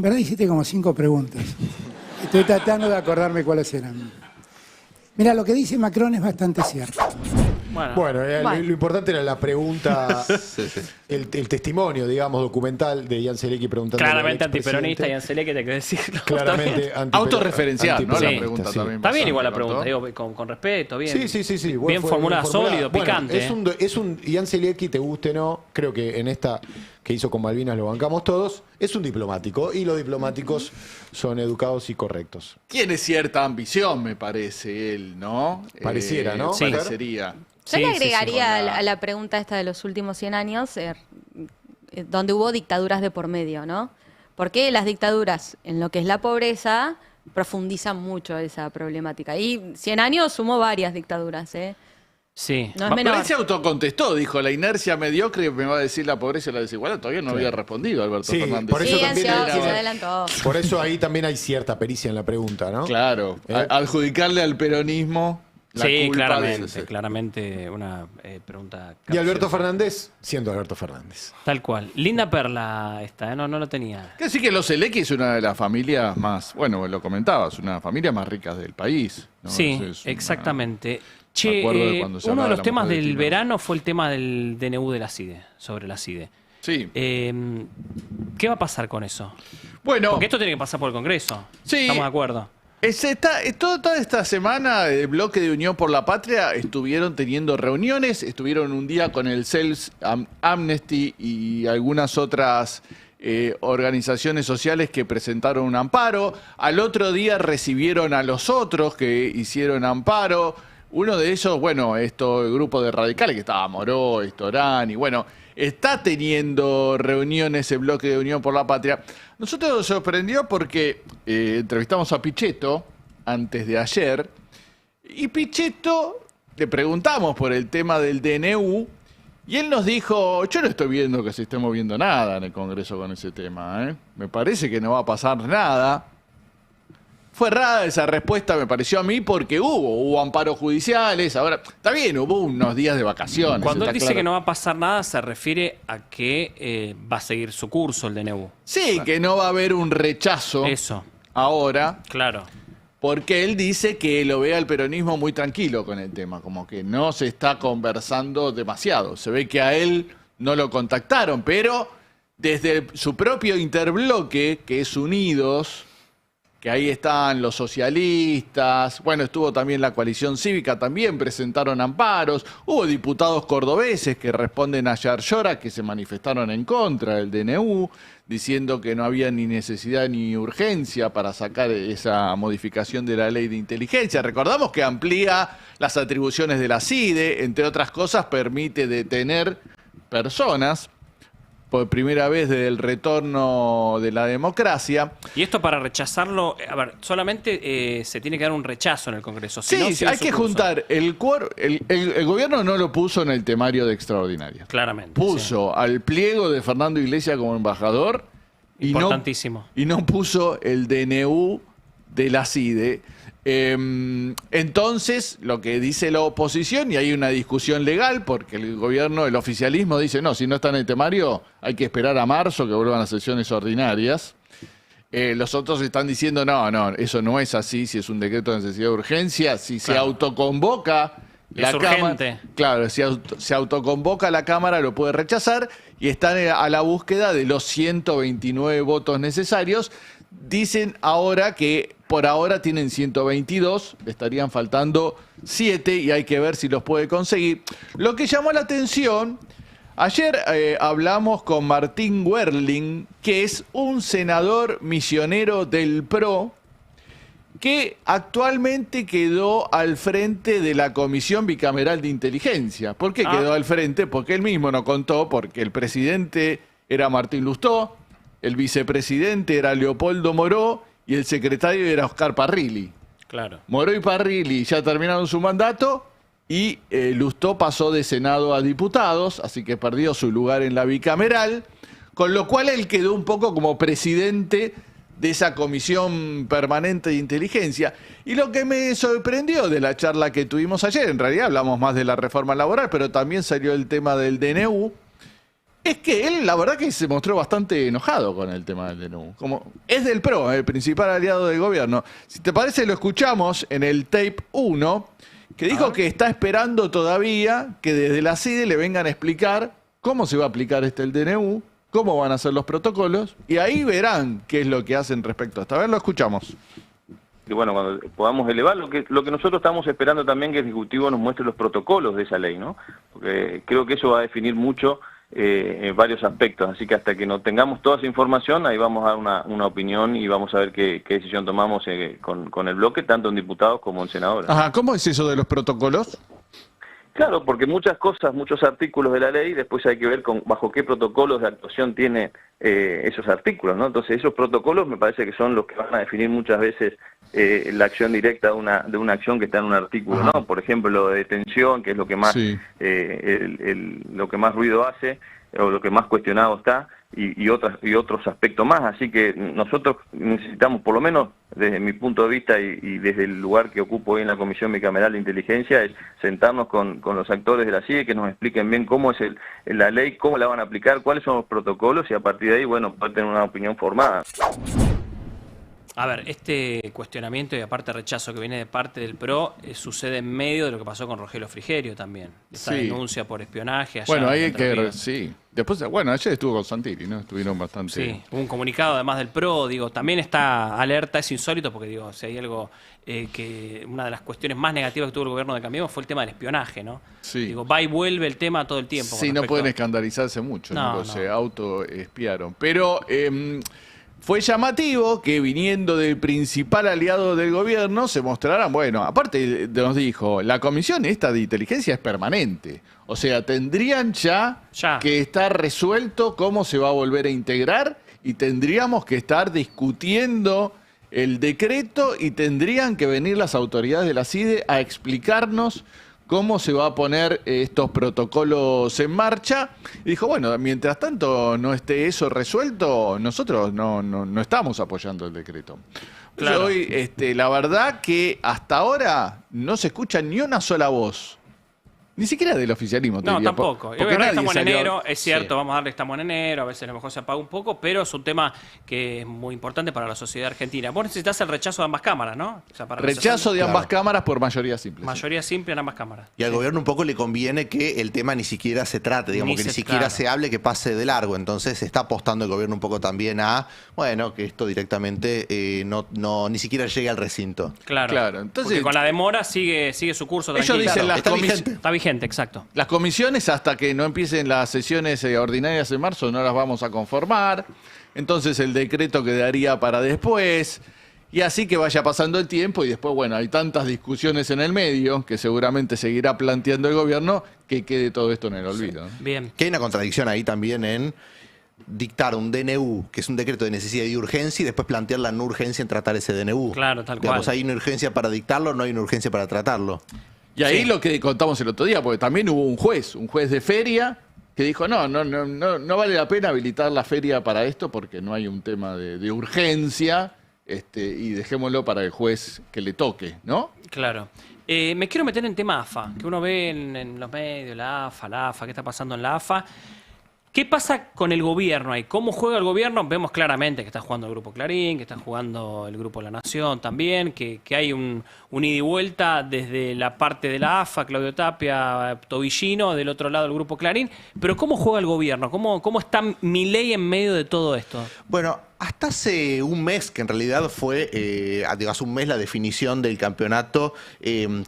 verdad hiciste como 5 preguntas. Estoy tratando de acordarme cuáles eran. Mira, lo que dice Macron es bastante cierto. Bueno, lo importante era la pregunta, el testimonio, digamos, documental de Ian Zelecki preguntando. Claramente antiperonista, Ian Zelecki, te quiero decirlo. Claramente autorreferencial, ¿no? Sí. La pregunta Sí. también. Está bien igual la bastante, pregunta, digo, con respeto, bien. Sí. Bien formulada, sólido, Bueno, picante. Es un Ian Zelecki, te guste o no, creo que en esta que hizo con Malvinas lo bancamos todos, es un diplomático y los diplomáticos son educados y correctos. Tiene cierta ambición, me parece él, ¿no? Pareciera, ¿no? Sí. Parecería. Yo le agregaría a la pregunta esta de los últimos 100 años, donde hubo dictaduras de por medio, ¿no? Porque las dictaduras, en lo que es la pobreza, profundizan mucho esa problemática. Y 100 años sumó varias dictaduras, ¿eh? Sí. No es menor. Pero él se autocontestó, dijo, la inercia mediocre me va a decir la pobreza y la desigualdad. Todavía no había respondido Alberto Fernández. Por eso también se adelantó. Por eso ahí también hay cierta pericia en la pregunta, ¿no? Claro, adjudicarle al peronismo la culpa claramente una pregunta. Y Alberto Fernández, siendo Alberto Fernández. Tal cual. Linda perla esta, no lo tenía. Que sí que los Zelecki es una de las familias más, bueno, lo comentabas, una familia más ricas del país, ¿no? Sí, Es exactamente. me Che, acuerdo de cuando se uno de hablaba los de la temas mujer de del Tino. verano fue el tema del DNU de la CIDE, sobre la CIDE. Sí. ¿Qué va a pasar con eso? Bueno. Porque esto tiene que pasar por el Congreso. Sí. Estamos de acuerdo. Toda esta semana el bloque de Unión por la Patria estuvieron teniendo reuniones, estuvieron un día con el Self Amnesty y algunas otras organizaciones sociales que presentaron un amparo. Al otro día recibieron a los otros que hicieron amparo. Uno de ellos, bueno, el grupo de radicales que estaba Moró, Estorán, y bueno, está teniendo reuniones el bloque de Unión por la Patria. Nosotros nos sorprendió porque entrevistamos a Pichetto antes de ayer, y Pichetto le preguntamos por el tema del DNU, y él nos dijo, yo no estoy viendo que se esté moviendo nada en el Congreso con ese tema, ¿eh? Me parece que no va a pasar nada. Fue rara esa respuesta, me pareció a mí, porque hubo amparos judiciales. Ahora, está bien, hubo unos días de vacaciones. Cuando él está dice claro. que no va a pasar nada, se refiere a que va a seguir su curso el DNU. Sí, que no va a haber un rechazo. Eso. Ahora. Claro. Porque él dice que lo ve al peronismo muy tranquilo con el tema, como que no se está conversando demasiado. Se ve que a él no lo contactaron, pero desde su propio interbloque, que es Unidos, que ahí están los socialistas, bueno, estuvo también la coalición cívica, también presentaron amparos, hubo diputados cordobeses que responden a Yarlora, que se manifestaron en contra del DNU, diciendo que no había ni necesidad ni urgencia para sacar esa modificación de la ley de inteligencia. Recordamos que amplía las atribuciones de la CIDE, entre otras cosas permite detener personas por primera vez desde el retorno de la democracia. Y esto para rechazarlo, a ver, solamente se tiene que dar un rechazo en el Congreso. Si Sí, no, sigue hay su que curso. juntar el gobierno no lo puso en el temario de extraordinarias. Claramente. Puso al pliego de Fernando Iglesias como embajador y Importantísimo. no puso el DNU de la CIDE. Entonces, lo que dice la oposición, y hay una discusión legal, porque el gobierno, el oficialismo dice, no, si no está en el temario, hay que esperar a marzo que vuelvan a sesiones ordinarias. Los otros están diciendo, no, eso no es así, si es un decreto de necesidad de urgencia, si se autoconvoca la Cámara. Urgente. Claro, si se autoconvoca la Cámara lo puede rechazar y están a la búsqueda de los 129 votos necesarios. Dicen ahora que por ahora tienen 122, le estarían faltando 7 y hay que ver si los puede conseguir. Lo que llamó la atención, ayer hablamos con Martín Werling, que es un senador misionero del PRO, que actualmente quedó al frente de la Comisión Bicameral de Inteligencia. ¿Por qué quedó al frente? Porque él mismo no contó, porque el presidente era Martín Lustó, el vicepresidente era Leopoldo Moró y el secretario era Oscar Parrilli. Claro. Moró y Parrilli ya terminaron su mandato y Lustó pasó de Senado a diputados, así que perdió su lugar en la bicameral, con lo cual él quedó un poco como presidente de esa comisión permanente de inteligencia. Y lo que me sorprendió de la charla que tuvimos ayer, en realidad hablamos más de la reforma laboral, pero también salió el tema del DNU, es que él, la verdad que se mostró bastante enojado con el tema del DNU. Como es del PRO, el principal aliado del gobierno. Si te parece, lo escuchamos en el tape 1 que dijo que está esperando todavía que desde la CIDE le vengan a explicar cómo se va a aplicar el DNU, cómo van a ser los protocolos, y ahí verán qué es lo que hacen respecto a esto. A ver, lo escuchamos. Y bueno, cuando podamos elevar, lo que nosotros estamos esperando también que el Ejecutivo nos muestre los protocolos de esa ley, ¿no? Porque creo que eso va a definir mucho en varios aspectos, así que hasta que no tengamos toda esa información, ahí vamos a dar una opinión y vamos a ver qué decisión tomamos con el bloque, tanto en diputados como en senadores. Ajá, ¿cómo es eso de los protocolos? Claro, porque muchas cosas, muchos artículos de la ley, después hay que ver bajo qué protocolos de actuación tiene esos artículos, ¿no? Entonces esos protocolos me parece que son los que van a definir muchas veces la acción directa de una acción que está en un artículo, ¿no? Por ejemplo, lo de detención, que es lo que más lo que más ruido hace o lo que más cuestionado está, y otros aspectos más. Así que nosotros necesitamos, por lo menos desde mi punto de vista y desde el lugar que ocupo hoy en la Comisión Bicameral de Inteligencia, es sentarnos con los actores de la CIDE que nos expliquen bien cómo es la ley, cómo la van a aplicar, cuáles son los protocolos, y a partir de ahí, bueno, poder tener una opinión formada. A ver, este cuestionamiento y aparte rechazo que viene de parte del PRO sucede en medio de lo que pasó con Rogelio Frigerio también. Esta denuncia por espionaje. Allá Bueno, ahí hay Entre que... Ríos. Sí. Después, bueno, ayer estuvo con Santilli, ¿no? Estuvieron bastante... Sí, hubo un comunicado además del PRO, digo, también está alerta, es insólito porque digo, si hay algo que una de las cuestiones más negativas que tuvo el gobierno de Cambiemos fue el tema del espionaje, ¿no? Sí. Digo, va y vuelve el tema todo el tiempo. Sí, no pueden escandalizarse mucho, ¿no? No, Se autoespiaron. Pero fue llamativo que viniendo del principal aliado del gobierno se mostraran, bueno, aparte nos dijo, la comisión esta de inteligencia es permanente. O sea, tendrían ya que estar resuelto cómo se va a volver a integrar y tendríamos que estar discutiendo el decreto y tendrían que venir las autoridades de la CIDE a explicarnos cómo se va a poner estos protocolos en marcha. Y dijo, bueno, mientras tanto no esté eso resuelto, nosotros no estamos apoyando el decreto. Claro. Hoy, la verdad que hasta ahora no se escucha ni una sola voz. Ni siquiera del oficialismo. No, diría, tampoco. porque Obviamente nadie estamos en salió- enero, es cierto, Sí. vamos a darle estamos en enero, a veces a lo mejor se apaga un poco, pero es un tema que es muy importante para la sociedad argentina. Vos necesitas el rechazo de ambas cámaras, ¿no? O sea, para Rechazo de ambas cámaras por mayoría simple. Mayoría simple en ambas cámaras. Y al gobierno un poco le conviene que el tema ni siquiera se trate, digamos, que ni siquiera se hable, que pase de largo. Entonces se está apostando el gobierno un poco también a, bueno, que esto directamente ni siquiera llegue al recinto. Claro. Entonces, porque con la demora sigue su curso ellos tranquilo. dicen las Está vigente, exacto. Las comisiones, hasta que no empiecen las sesiones ordinarias en marzo, no las vamos a conformar. Entonces el decreto quedaría para después. Y así que vaya pasando el tiempo y después, bueno, hay tantas discusiones en el medio que seguramente seguirá planteando el gobierno que quede todo esto en el olvido. ¿no? Bien. Que hay una contradicción ahí también en dictar un DNU, que es un decreto de necesidad y urgencia, y después plantear la no urgencia en tratar ese DNU. Claro, tal Digamos, cual. hay una urgencia para dictarlo, no hay una urgencia para tratarlo. Y ahí lo que contamos el otro día, porque también hubo un juez de feria, que dijo, no vale la pena habilitar la feria para esto porque no hay un tema de urgencia, y dejémoslo para el juez que le toque, ¿no? Claro. Me quiero meter en tema AFA, que uno ve en los medios, la AFA, qué está pasando en la AFA. ¿Qué pasa con el gobierno ahí? ¿Cómo juega el gobierno? Vemos claramente que está jugando el Grupo Clarín, que está jugando el Grupo La Nación también, que hay un ida y vuelta desde la parte de la AFA, Claudio Tapia, Tobillino, del otro lado el Grupo Clarín. Pero ¿cómo juega el gobierno? ¿Cómo está Milei en medio de todo esto? Bueno, hasta hace un mes, que en realidad fue, hace un mes la definición del campeonato,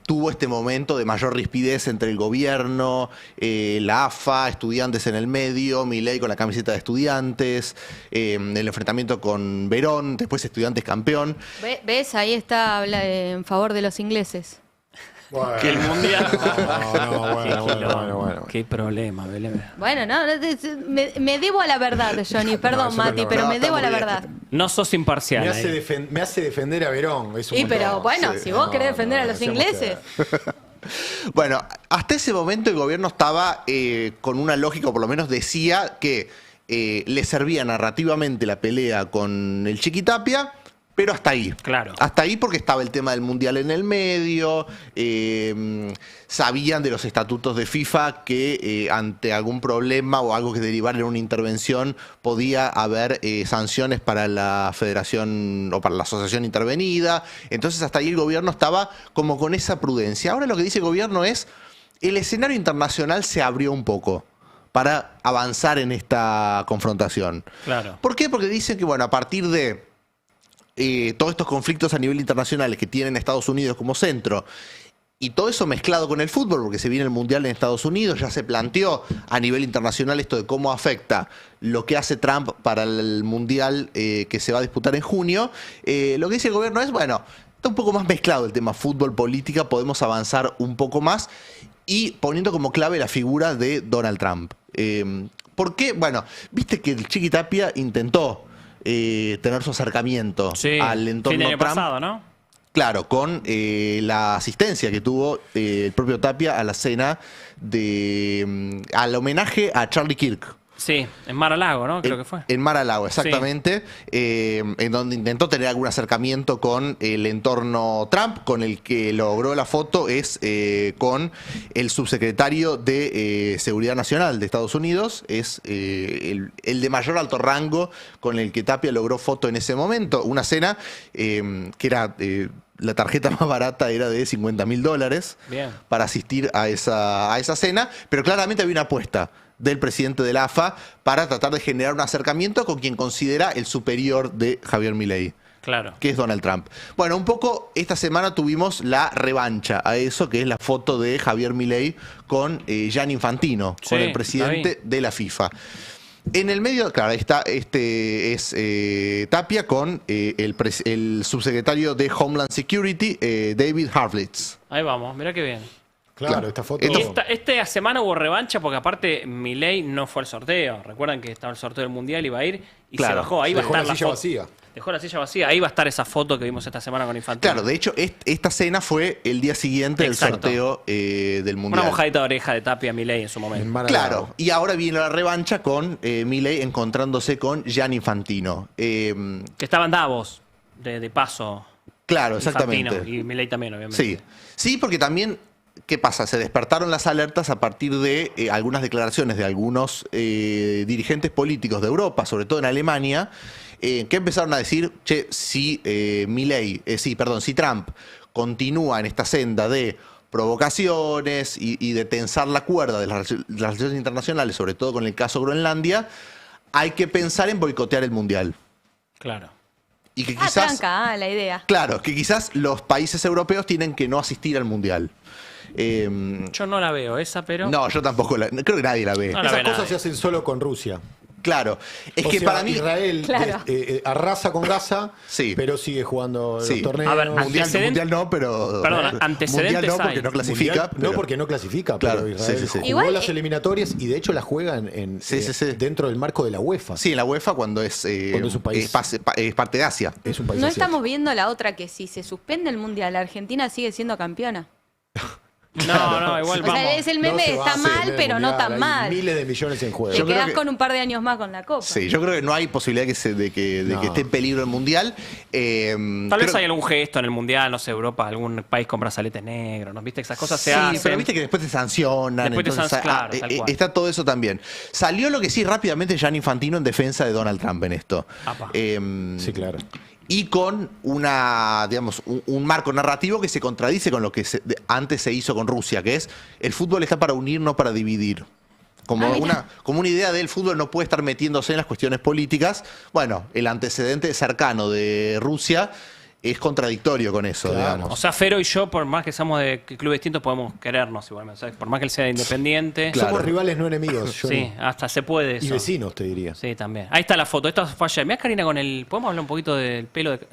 tuvo este momento de mayor rispidez entre el gobierno, la AFA, estudiantes en el medio, Milei con la camiseta de estudiantes, el enfrentamiento con Verón, después estudiantes campeón. ¿Ves? Ahí está habla en favor de los ingleses. Bueno. Que el mundial. Bueno. Qué problema, Belén. Bueno, me debo a la verdad, Johnny. Perdón, Mati, pero me debo a la verdad. No sos imparcial. Me ahí. hace defender a Verón. Es un Pero montón. bueno, Sí, si vos querés defender a los hacemos ingleses. Bueno, hasta ese momento el gobierno estaba con una lógica, o por lo menos decía que le servía narrativamente la pelea con el Chiquitapia Pero hasta ahí. Claro. Hasta ahí porque estaba el tema del Mundial en el medio. Sabían de los estatutos de FIFA que ante algún problema o algo que derivara en una intervención podía haber sanciones para la federación o para la asociación intervenida. Entonces hasta ahí el gobierno estaba como con esa prudencia. Ahora lo que dice el gobierno es, el escenario internacional se abrió un poco para avanzar en esta confrontación. Claro. ¿Por qué? Porque dicen que, bueno, a partir de todos estos conflictos a nivel internacional que tienen Estados Unidos como centro, y todo eso mezclado con el fútbol, porque se viene el Mundial en Estados Unidos, ya se planteó a nivel internacional esto de cómo afecta lo que hace Trump para el Mundial que se va a disputar en junio. Lo que dice el gobierno es, bueno, está un poco más mezclado el tema fútbol-política, podemos avanzar un poco más, y poniendo como clave la figura de Donald Trump. ¿Por qué? Bueno, viste que el Chiqui Tapia intentó tener su acercamiento al entorno fin de año Trump. pasado, ¿no? Claro, con la asistencia que tuvo el propio Tapia a la cena al homenaje a Charlie Kirk. Sí, en Mar-a-Lago, ¿no? Creo que fue. En Mar-a-Lago, exactamente. En donde intentó tener algún acercamiento con el entorno Trump. Con el que logró la foto es con el subsecretario de Seguridad Nacional de Estados Unidos. Es el de mayor alto rango con el que Tapia logró foto en ese momento. Una cena que era... la tarjeta más barata era de $50.000 para asistir a esa cena, pero claramente había una apuesta del presidente de la AFA para tratar de generar un acercamiento con quien considera el superior de Javier Milei. Claro. Que es Donald Trump. Bueno, un poco esta semana tuvimos la revancha a eso, que es la foto de Javier Milei con Gianni Infantino, con el presidente de la FIFA. En el medio, claro, está Tapia con el subsecretario de Homeland Security, David Harlitz. Ahí vamos, mirá qué bien. Claro, esta foto... Y esta semana hubo revancha porque aparte Milei no fue al sorteo. Recuerdan que estaba el sorteo del Mundial, iba a ir y se bajó. Ahí va a estar la foto. Dejó la silla vacía. Ahí va a estar esa foto que vimos esta semana con Infantino. Claro, de hecho, esta cena fue el día siguiente del sorteo del Mundial. Una mojadita de oreja de Tapia a Milei en su momento. Claro, y ahora viene la revancha con Milei encontrándose con Gianni Infantino. Que estaba en Davos, de paso. Claro, exactamente. Infantino, y Milei también, obviamente. Sí, porque también... ¿Qué pasa? Se despertaron las alertas a partir de algunas declaraciones de algunos dirigentes políticos de Europa, sobre todo en Alemania, que empezaron a decir, che, si si Trump continúa en esta senda de provocaciones y de tensar la cuerda de las relaciones internacionales, sobre todo con el caso Groenlandia, hay que pensar en boicotear el Mundial. Claro. Y que quizás, la idea. Claro, que quizás los países europeos tienen que no asistir al Mundial. Yo no la veo esa, pero... No, yo tampoco creo que nadie la ve. Esas cosas se hacen solo con Rusia. Claro, es que para mí Israel arrasa con Gaza, pero sigue jugando los torneos. A ver, mundial no, pero perdón, antecedentes mundial no porque hay. no clasifica. No porque no clasifica, claro, pero Israel jugó Igual, las eliminatorias y de hecho las juega dentro del marco de la UEFA. Sí, en la UEFA cuando es un país es parte de Asia. Es un país no asiático. estamos viendo la otra que si se suspende el Mundial, Argentina sigue siendo campeona. No, igual vamos. O sea, es el meme, está mal, pero no tan mal. Miles de millones en juego. Te quedás con un par de años más con la Copa. Sí, yo creo que no hay posibilidad de que esté en peligro el Mundial. Tal vez hay algún gesto en el Mundial, no sé, Europa, algún país con brazalete negro, ¿no? ¿Viste? Esas cosas se hacen. Pero viste que después te sancionan. Claro, tal cual. Está todo eso también. Salió lo que sí rápidamente Gianni Infantino en defensa de Donald Trump en esto. Sí, claro. Y con un marco narrativo que se contradice con lo que antes se hizo con Rusia, que es el fútbol está para unir, no para dividir. Como una idea del fútbol no puede estar metiéndose en las cuestiones políticas. Bueno, el antecedente cercano de Rusia es contradictorio con eso, digamos. O sea, Fero y yo, por más que seamos de clubes distintos, podemos querernos igualmente. O sea, por más que él sea independiente. Claro. Somos rivales, no enemigos. Sí, hasta se puede eso. Y vecinos, te diría. Sí, también. Ahí está la foto. Esta fue ayer. Mirá, Karina, con el... ¿Podemos hablar un poquito del pelo de...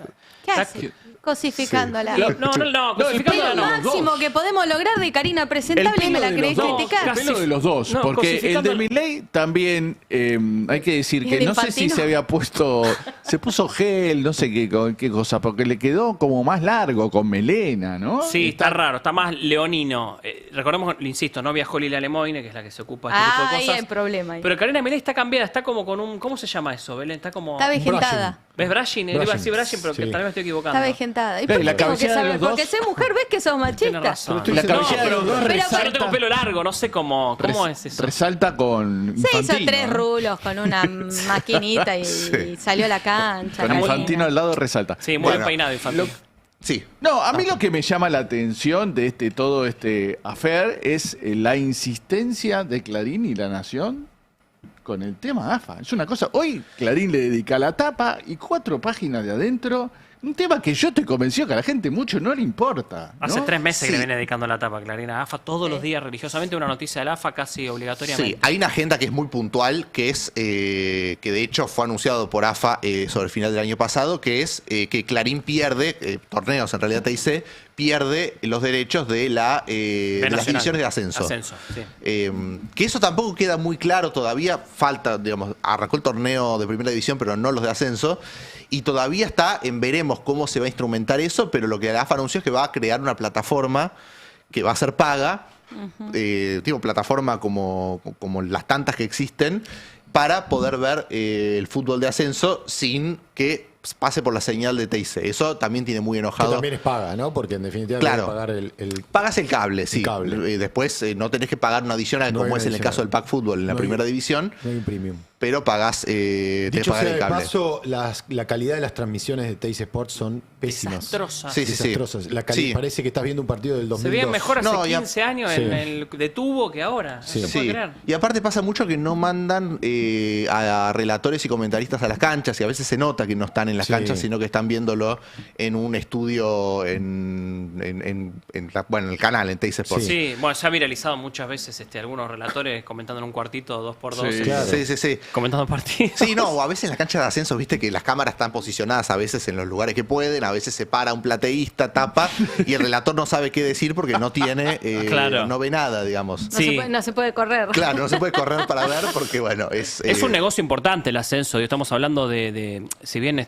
¿Qué hace? Cosificándola. No, cosificándola el no. máximo que podemos lograr de Karina presentable y me la querés criticar. El pelo de los dos, porque el de Milei también, hay que decir que no sé si se había puesto, se puso gel, no sé qué cosa, porque le quedó como más largo, con melena, ¿no? Sí, está raro, está más leonino. Recordemos, le insisto, no viajó Lila Lemoine, que es la que se ocupa de este tipo de cosas. Ahí hay problema. Pero Karina Milei está cambiada, está como con un... ¿Cómo se llama eso, Belén? Está como... Está vegetada. ¿Ves Brashin? Iba a decir Brashin, pero que Sí. tal vez me estoy equivocando. Está vejentada. ¿Y Pero, por ¿y la qué tengo que cabellera de saber? los Porque dos? soy mujer, ves que sos machista. Tienes razón. La No, cabellera de los dos pero yo resalta, no tengo pelo largo, no sé cómo es eso. resalta con Se hizo Infantino, 3 ¿eh? rulos con una maquinita y salió a la cancha. Con Karina. Infantino al lado resalta. Sí, muy Bueno, bien peinado, Infantino. Sí. No, a mí lo que me llama la atención de todo este affair es la insistencia de Clarín y La Nación con el tema AFA. Es una cosa, hoy Clarín le dedica la tapa y 4 páginas de adentro, un tema que yo te convenció que a la gente mucho no le importa. ¿no? Hace 3 meses que Sí. le viene dedicando la tapa a Clarina AFA, todos los días religiosamente una noticia del AFA casi obligatoriamente. Sí, hay una agenda que es muy puntual, que es que de hecho fue anunciado por AFA sobre el final del año pasado, que es que Clarín pierde, torneos en realidad TIC, pierde los derechos de de las Nacional. divisiones de ascenso. Sí. Que eso tampoco queda muy claro todavía, falta, digamos, arrancó el torneo de primera división, pero no los de ascenso, y todavía está en veremos cómo se va a instrumentar eso, pero lo que la AFA anunció es que va a crear una plataforma que va a ser paga, tipo plataforma como las tantas que existen, para poder ver el fútbol de ascenso sin que pase por la señal de TIC. Eso también tiene muy Que enojado. también es paga, ¿no? Porque en definitiva Claro. tenés que pagar el Pagas el cable, sí. cable. Después no tenés que pagar una adicional, No como hay es en el adicional. caso del Pack Fútbol en la No hay- primera división, no hay un premium. pero pagás, tenés que Dicho pagar sea el de cable. paso, la calidad de las transmisiones de Teis Sports son pésimas. Desastrosas. Sí, sí, sí. Desastrosas. Sí. Parece que estás viendo un partido del 2002. Se veían mejor hace No, ya- 15 años Sí. en el de tubo que ahora. Sí. No se puede Sí. creer. Y aparte pasa mucho que no mandan a relatores y comentaristas a las canchas, y a veces se nota que no están en las Sí. canchas, sino que están viéndolo en un estudio en el canal, en Teis Sports. Sí, bueno, se ha viralizado muchas veces algunos relatores comentando en un cuartito 2x2. Sí, claro. Sí. Comentando partidos. Sí, no, o a veces en las canchas de ascenso, viste que las cámaras están posicionadas a veces en los lugares que pueden, a veces se para un plateísta, tapa, y el relator no sabe qué decir porque no tiene, Claro. no ve nada, digamos. No, Sí. no se puede correr. Claro, no se puede correr para ver porque, bueno, es... Es un negocio importante el ascenso. Estamos hablando de si bien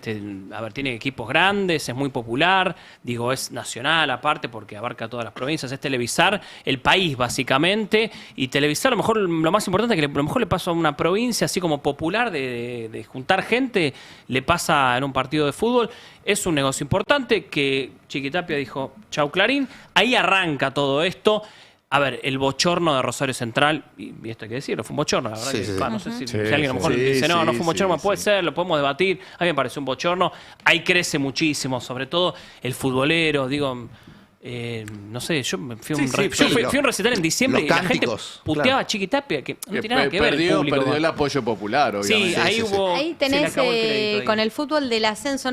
a ver, tiene equipos grandes, es muy popular, digo, es nacional aparte porque abarca todas las provincias, es televisar el país básicamente, y televisar a lo mejor lo más importante que a lo mejor le pasa a una provincia así como popular de juntar gente, le pasa en un partido de fútbol. Es un negocio importante que Chiquitapia dijo, chau Clarín, ahí arranca todo esto. A ver, el bochorno de Rosario Central, y esto hay que decirlo, fue un bochorno, la verdad Sí, que sí, sí. no sé si, Sí, alguien a lo mejor sí, dice, no sí, fue un bochorno, sí, puede sí. ser, lo podemos debatir. A mí me pareció un bochorno. Ahí crece muchísimo, sobre todo el futbolero, digo, no sé, yo me fui a un, Sí, sí, yo fui los- a un recital en diciembre los y la gente cánticos, puteaba claro. a Chiquitapia, que no Que tiene nada que ver el perdió público. el apoyo popular, obviamente. Sí, ahí sí, sí. hubo... Ahí se le tenés, acabó el crédito ahí. con el fútbol del ascenso,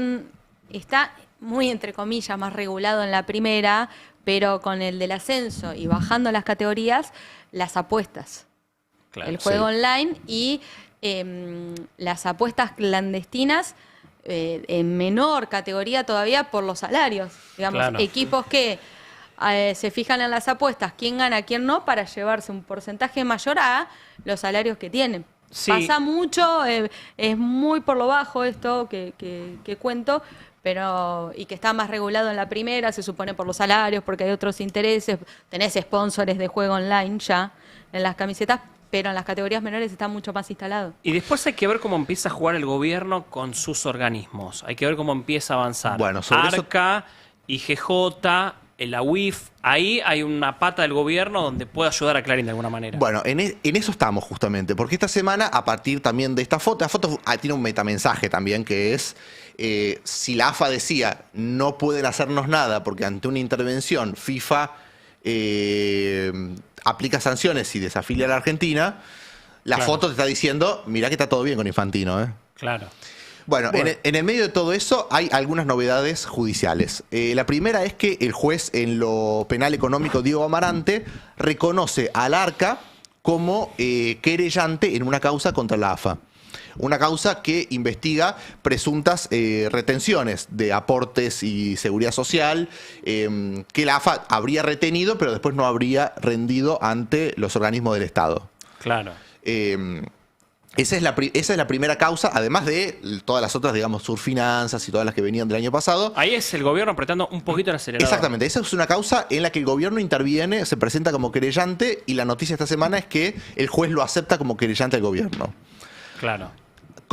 está muy, entre comillas, más regulado en la primera, pero con el del ascenso y bajando las categorías, las apuestas. Claro, el juego sí. online y las apuestas clandestinas en menor categoría todavía por los salarios. Digamos, Claro. equipos que se fijan en las apuestas, quién gana, quién no, para llevarse un porcentaje mayor a los salarios que tienen. Sí. Pasa mucho, es muy por lo bajo esto que cuento, pero y que está más regulado en la primera, se supone por los salarios, porque hay otros intereses, tenés sponsors de juego online ya en las camisetas, pero en las categorías menores está mucho más instalado. Y después hay que ver cómo empieza a jugar el gobierno con sus organismos. Hay que ver cómo empieza a avanzar. Bueno, sobre eso- ARCA, IGJ, la UIF, ahí hay una pata del gobierno donde puede ayudar a Clarín de alguna manera. Bueno, en eso estamos justamente, porque esta semana, a partir también de esta foto, la foto tiene un metamensaje también, que es, si la AFA decía, no pueden hacernos nada, porque ante una intervención FIFA aplica sanciones y desafilia a la Argentina, la Claro. foto te está diciendo, mirá que está todo bien con Infantino, ¿eh? Claro. Bueno, en el medio de todo eso hay algunas novedades judiciales. La primera es que el juez en lo penal económico, Diego Amarante, reconoce al ARCA como querellante en una causa contra la AFA. Una causa que investiga presuntas retenciones de aportes y seguridad social que la AFA habría retenido, pero después no habría rendido ante los organismos del Estado. Claro. Esa es la primera causa, además de todas las otras, digamos, Surfinanzas y todas las que venían del año pasado. Ahí es el gobierno apretando un poquito el acelerador. Exactamente, esa es una causa en la que el gobierno interviene, se presenta como querellante y la noticia esta semana es que el juez lo acepta como querellante al gobierno. Claro.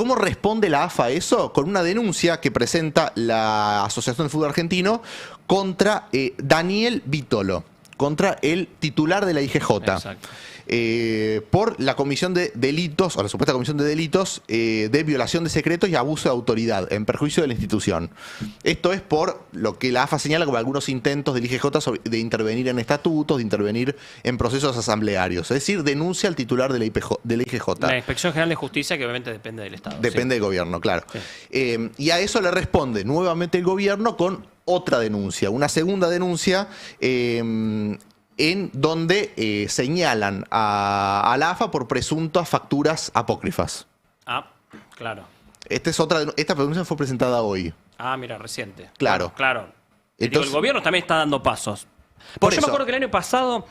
¿Cómo responde la AFA a eso? Con una denuncia que presenta la Asociación de Fútbol Argentino contra Daniel Vitolo, contra el titular de la IGJ. Exacto. Por la comisión de delitos, o la supuesta comisión de delitos de violación de secretos y abuso de autoridad en perjuicio de la institución. Esto es por lo que la AFA señala como algunos intentos del IGJ de intervenir en estatutos, de intervenir en procesos asamblearios. Es decir, denuncia al titular de la IGJ. La Inspección General de Justicia, que obviamente depende del Estado. Depende del gobierno, claro. Sí. Y a eso le responde nuevamente el gobierno con otra denuncia, una segunda denuncia en donde señalan a la AFA por presuntas facturas apócrifas. Ah, claro. Esta denuncia fue presentada hoy. Ah, mira, reciente. Claro. Claro. Entonces, el gobierno también está dando pasos. Por Yo eso. me acuerdo que el año pasado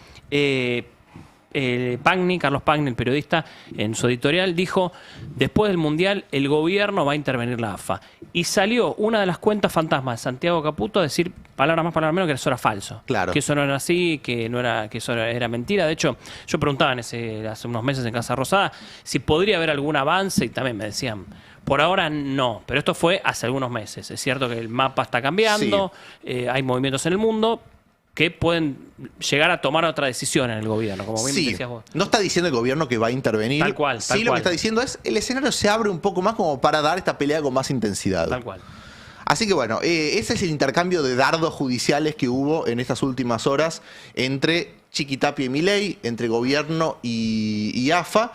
Carlos Pagni, el periodista, en su editorial dijo: después del Mundial el gobierno va a intervenir la AFA. Y salió una de las cuentas fantasmas de Santiago Caputo a decir, palabras más, palabras menos, que eso era falso. Claro. Que eso no era así, que eso era mentira. De hecho, yo preguntaba hace unos meses en Casa Rosada si podría haber algún avance y también me decían, por ahora no, pero esto fue hace algunos meses. Es cierto que el mapa está cambiando, hay movimientos en el mundo que pueden llegar a tomar otra decisión en el gobierno, como bien decías vos. No está diciendo el gobierno que va a intervenir. Tal cual. Sí, lo que está diciendo es el escenario se abre un poco más como para dar esta pelea con más intensidad. Tal cual. Así que bueno, ese es el intercambio de dardos judiciales que hubo en estas últimas horas entre Chiquitapia y Milei, entre gobierno y AFA.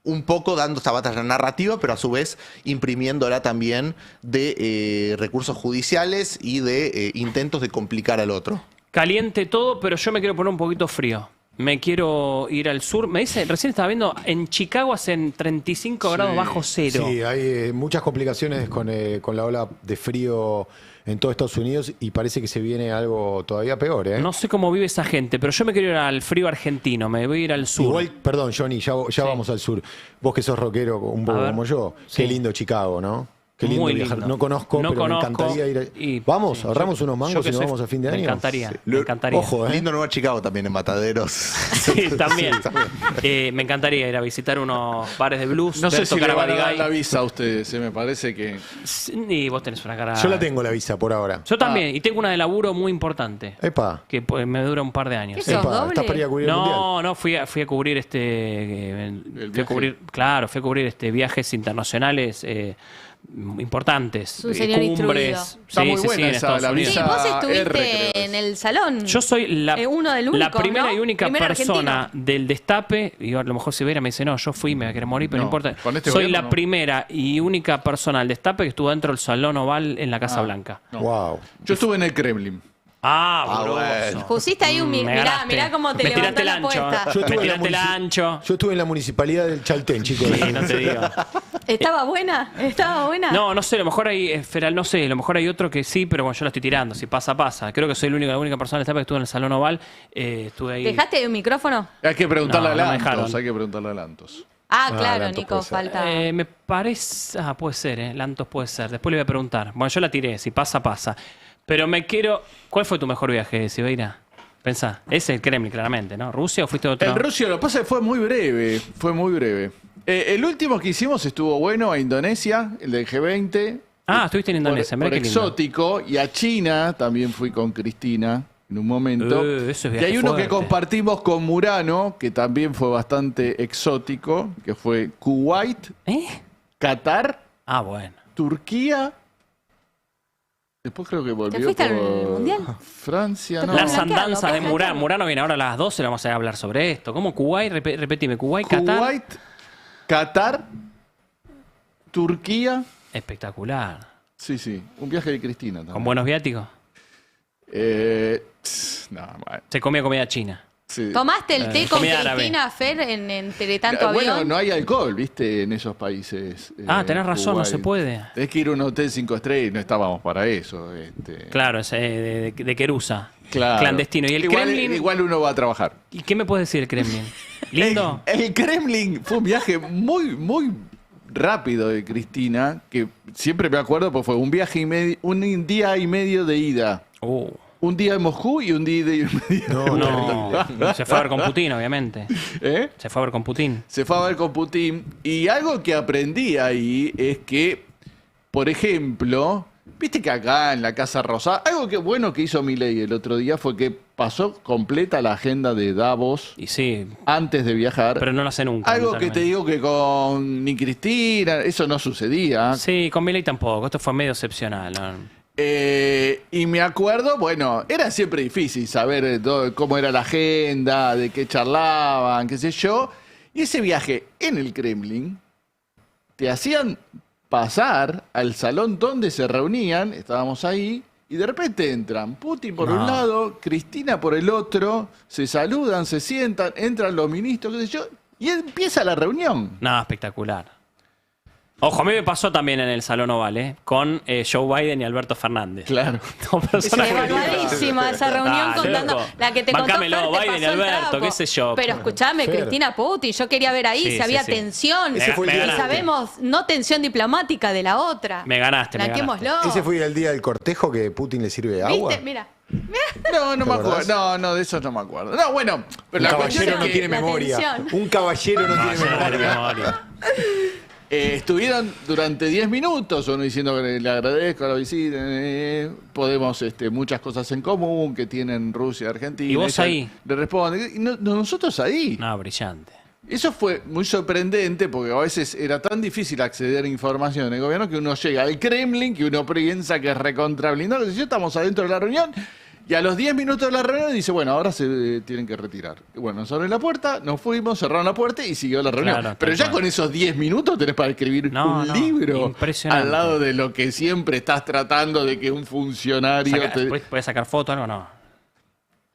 Un poco dando esta batalla narrativa, pero a su vez imprimiéndola también de recursos judiciales y de intentos de complicar al otro. Caliente todo, pero yo me quiero poner un poquito frío. Me quiero ir al sur. Me dice, recién estaba viendo, en Chicago hacen 35 grados bajo cero. Sí, hay muchas complicaciones con la ola de frío en todo Estados Unidos y parece que se viene algo todavía peor, ¿eh? No sé cómo vive esa gente, pero yo me quiero ir al frío argentino, me voy a ir al sur. Igual, perdón, Johnny, ya vamos al sur. Vos que sos rockero un poco como yo, qué lindo Chicago, ¿no? Qué lindo Muy viajar. lindo. No conozco, No pero conozco, me encantaría ir. y- Vamos, sí, ahorramos yo- unos yo mangos que y nos soy- vamos a fin de me año. encantaría. Sí. Me encantaría. Ojo, Lindo Nueva Chicago también en Mataderos. Sí, también. Me encantaría ir a visitar unos bares de blues. No sé ver si le tocar van a dar Badigai. la visa a ustedes, me parece que... Y vos tenés una cara... Yo la tengo la visa por ahora. Yo también, y tengo una de laburo muy importante. Epa. Que pues, me dura un par de años. ¿Qué sos, doble? ¿Estás para ir a cubrir el mundial? No, fui a cubrir fui a cubrir viajes internacionales importantes, Es un señor instruido. Está muy buena en esa, Estados la Unidos. Sí, visa vos R, estuviste creo es. en el salón. Yo soy uno del la único, primera ¿no? y única Primer persona argentino. del destape, y a lo mejor si Vera me dice, no, yo fui, me voy a querer morir, pero no No, importa. con este Soy gobierno la no. primera y única persona del destape que estuvo dentro del Salón Oval en la Casa Blanca. No. Wow. Yo estuve en el Kremlin. Bueno. Pusiste ahí un... Me mirá, ganaste. mirá cómo te Me levantó tiraste la el ancho. apuesta. Yo Me estuve en la tiraste el ancho. Yo estuve en la municipalidad del Chaltén, chicos. Sí, no te digo. ¿Estaba buena? ¿Estaba buena? No sé, a lo mejor hay, Feral, no sé, a lo mejor hay otro que sí, pero bueno, yo la estoy tirando, si pasa, pasa. Creo que soy la única persona del destape que estuvo en el Salón Oval, estuve ahí. ¿Dejaste un micrófono? Hay que preguntarle No, no a me Lantos, dejaron. hay que preguntarle a Lantos. Claro, Lantos Nico, puede ser. falta... Me parece. Puede ser, Lantos puede ser. Después le voy a preguntar. Bueno, yo la tiré, si pasa, pasa. Pero me quiero. ¿Cuál fue tu mejor viaje, Sibeira? Pensá. Es el Kremlin, claramente, ¿no? ¿Rusia o fuiste a otro? El Rusia, lo que pasa es que fue muy breve, el último que hicimos estuvo bueno, a Indonesia, el del G20. Estuviste en Indonesia, mirá por qué lindo. exótico, y a China también fui con Cristina en un momento. Eso es Y viaje hay uno fuerte. que compartimos con Murano, que también fue bastante exótico, que fue Kuwait, Qatar, Bueno. Turquía. Después creo que volvió fuiste al por Mundial? Francia, ¿no? Las Blanquearlo, andanzas de blanquearlo. Murano. Murano viene ahora a las 12, le vamos a hablar sobre esto. ¿Cómo Kuwait? Repetime, Kuwait, Qatar. Kuwait, Qatar, Turquía. Espectacular. Sí, un viaje de Cristina también. ¿Con buenos viáticos? No, bueno, Se comía comida china. sí. ¿Tomaste el té con comida árabe. Cristina, Fer, entre tanto Bueno, avión? no hay alcohol, viste, en esos países. Tenés razón, no Kuwait. se puede. Tenés que ir a un hotel 5 estrellas y no estábamos para eso. Claro, es de Querusa. Claro. Clandestino. ¿Y el Kremlin? Igual uno va a trabajar. ¿Y qué me puedes decir del Kremlin? ¿Lindo? El Kremlin fue un viaje muy rápido de Cristina, que siempre me acuerdo, porque fue un viaje y medio, un día y medio de ida. Un día en Moscú y un día No, se fue a ver con Putin, obviamente. ¿Eh? Se fue a ver con Putin. Se fue a ver con Putin. Y algo que aprendí ahí es que, por ejemplo, viste que acá en la Casa Rosada, algo que bueno que hizo Milei el otro día fue que pasó completa la agenda de Davos Y sí, antes de viajar. pero no lo hace nunca. Algo que te digo que con ni Cristina, eso no sucedía. Sí, con Milei tampoco. Esto fue medio excepcional, ¿no? Y me acuerdo, bueno, era siempre difícil saber cómo era la agenda, de qué charlaban, qué sé yo. Y ese viaje en el Kremlin te hacían pasar al salón donde se reunían, estábamos ahí, y de repente entran Putin por un lado, Cristina por el otro, se saludan, se sientan, entran los ministros, qué sé yo, y empieza la reunión. No, espectacular. Ojo, a mí me pasó también en el Salón Oval, con Joe Biden y Alberto Fernández. Claro. Dos personas que- Evaluadísima esa reunión Dale, contando. loco. La que te contó Bancámelo, Fer, te Biden y pasó el Alberto, trapo. qué sé yo. Pero escuchame, Fer. Cristina Putin, yo quería ver ahí Sí, si sí, había sí. tensión. Ese fue el Y día- sabemos, no tensión diplomática de la otra. Me ganaste, me Blanquémoslo. Ese fue el día del cortejo que Putin le sirve agua. ¿Viste? Mira. No, no ¿Te me acordás? acuerdo. No, de eso no me acuerdo. No, bueno, pero Un la cuestión caballero es no que tiene la memoria. tensión. Un caballero no tiene No, memoria. memoria. estuvieron durante 10 minutos, uno diciendo que le agradezco la visita, podemos, muchas cosas en común que tienen Rusia y Argentina. ¿Y vos ella ahí? Le responde, y nosotros ahí. No, brillante. Eso fue muy sorprendente porque a veces era tan difícil acceder a información en el gobierno que uno llega al Kremlin, que uno piensa que es recontrablindado, que si yo estamos adentro de la reunión, y a los 10 minutos de la reunión dice, bueno, ahora se tienen que retirar. Y bueno, nos abren la puerta, nos fuimos, cerraron la puerta y siguió la reunión. Claro, Pero tal ya cual. con esos 10 minutos tenés para escribir No, un no, libro impresionante. al lado de lo que siempre estás tratando de que un funcionario... ¿Puedes sacar fotos o algo? No.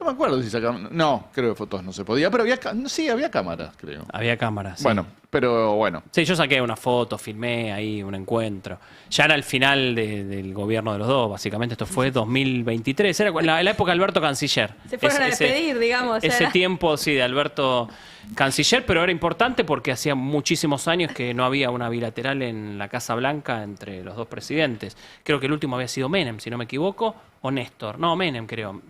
No me acuerdo si sacaban... No, creo que fotos no se podía, pero sí, había cámaras, creo. Había cámaras. Sí. Bueno, pero bueno. Sí, yo saqué una foto, filmé ahí un encuentro. Ya era el final del gobierno de los dos, básicamente. Esto fue 2023. Era la época de Alberto Canciller. Se fueron a despedir, digamos. Ese era. tiempo, sí, de Alberto Canciller, pero era importante porque hacía muchísimos años que no había una bilateral en la Casa Blanca entre los dos presidentes. Creo que el último había sido Menem, si no me equivoco, o Néstor. No, Menem, creo.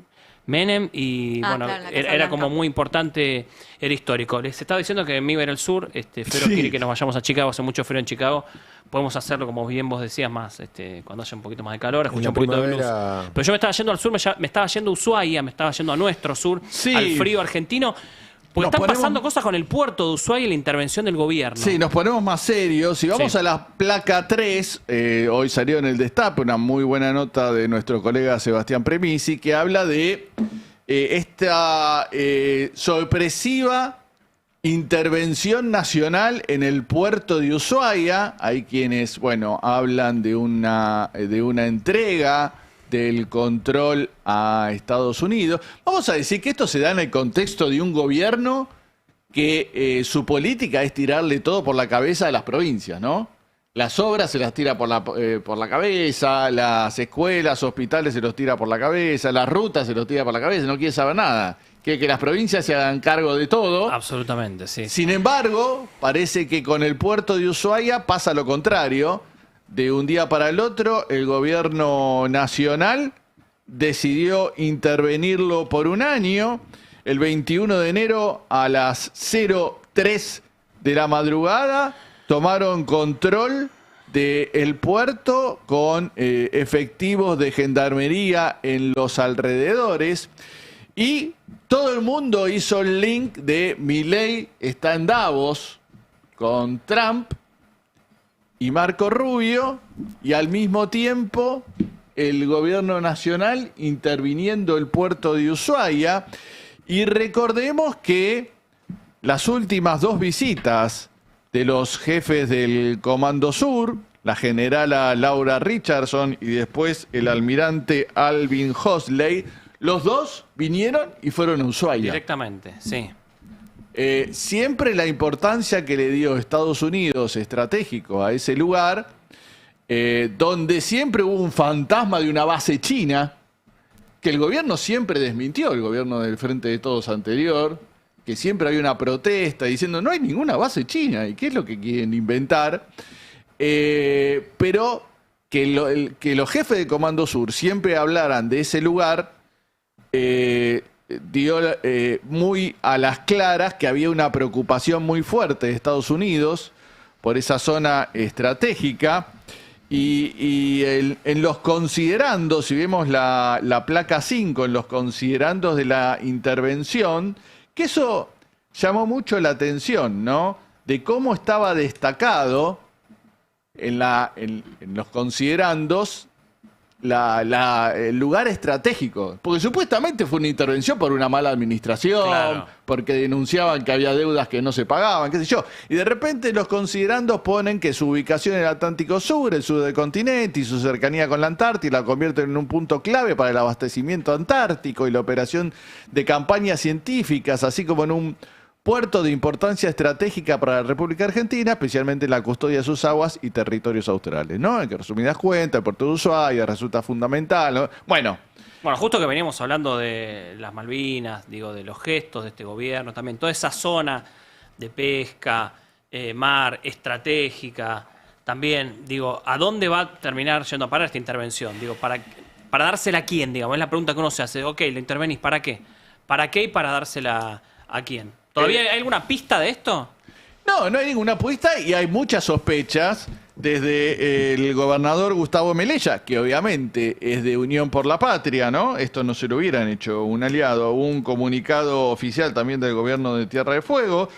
Menem y bueno, claro, la Casa era Blanca. como muy importante, era histórico. Les estaba diciendo que en Miver el Sur, Fero quiere que nos vayamos a Chicago, hace mucho frío en Chicago. Podemos hacerlo, como bien vos decías, más cuando haya un poquito más de calor, En escucha la un poquito de blues. primavera. Pero yo me estaba yendo al sur, me estaba yendo a Ushuaia, me estaba yendo a nuestro sur, Sí. al frío argentino. Porque Nos están ponemos- pasando cosas con el puerto de Ushuaia y la intervención del gobierno. Sí, nos ponemos más serios. Si vamos Sí. a la placa 3, hoy salió en el Destape una muy buena nota de nuestro colega Sebastián Premisi, que habla de esta sorpresiva intervención nacional en el puerto de Ushuaia. Hay quienes, bueno, hablan de una entrega del control a Estados Unidos. Vamos a decir que esto se da en el contexto de un gobierno que su política es tirarle todo por la cabeza a las provincias, ¿no? Las obras se las tira por la cabeza, las escuelas, hospitales se los tira por la cabeza, las rutas se los tira por la cabeza, no quiere saber nada. Quiere que las provincias se hagan cargo de todo. Absolutamente, sí. Sin embargo, parece que con el puerto de Ushuaia pasa lo contrario. De un día para el otro, el gobierno nacional decidió intervenirlo por un año. El 21 de enero a las 03 de la madrugada tomaron control del puerto con efectivos de gendarmería en los alrededores. Y todo el mundo hizo el link de Milei está en Davos con Trump y Marco Rubio, y al mismo tiempo el gobierno nacional interviniendo el puerto de Ushuaia. Y recordemos que las últimas dos visitas de los jefes del Comando Sur, la generala Laura Richardson y después el almirante Alvin Hosley, los dos vinieron y fueron a Ushuaia. Directamente, sí. Siempre la importancia que le dio Estados Unidos estratégico a ese lugar, donde siempre hubo un fantasma de una base china, que el gobierno siempre desmintió, el gobierno del Frente de Todos anterior, que siempre había una protesta diciendo no hay ninguna base china, ¿y qué es lo que quieren inventar? Pero que los jefes de Comando Sur siempre hablaran de ese lugar, dio muy a las claras que había una preocupación muy fuerte de Estados Unidos por esa zona estratégica. Y en los considerandos, si vemos la placa 5, en los considerandos de la intervención, que eso llamó mucho la atención, ¿no? De cómo estaba destacado en los considerandos el lugar estratégico. Porque supuestamente fue una intervención por una mala administración, Claro. porque denunciaban que había deudas que no se pagaban, qué sé yo. Y de repente los considerandos ponen que su ubicación en el Atlántico Sur, el sur del continente y su cercanía con la Antártida la convierten en un punto clave para el abastecimiento antártico y la operación de campañas científicas, así como en un puerto de importancia estratégica para la República Argentina, especialmente en la custodia de sus aguas y territorios australes, ¿no? En que resumidas cuentas, el puerto de Ushuaia resulta fundamental, ¿no? Bueno, justo que veníamos hablando de las Malvinas, digo, de los gestos de este gobierno, también toda esa zona de pesca, mar, estratégica, también, digo, ¿a dónde va a terminar yendo a parar esta intervención? Digo, ¿para dársela a quién? Digamos, es la pregunta que uno se hace. Ok, ¿la intervenís para qué? ¿Para qué y para dársela a quién? ¿Todavía hay alguna pista de esto? no hay ninguna pista y hay muchas sospechas desde el gobernador Gustavo Melella, que obviamente es de Unión por la Patria, ¿no? Esto no se lo hubieran hecho un aliado. Hubo un comunicado oficial también del gobierno de Tierra del Fuego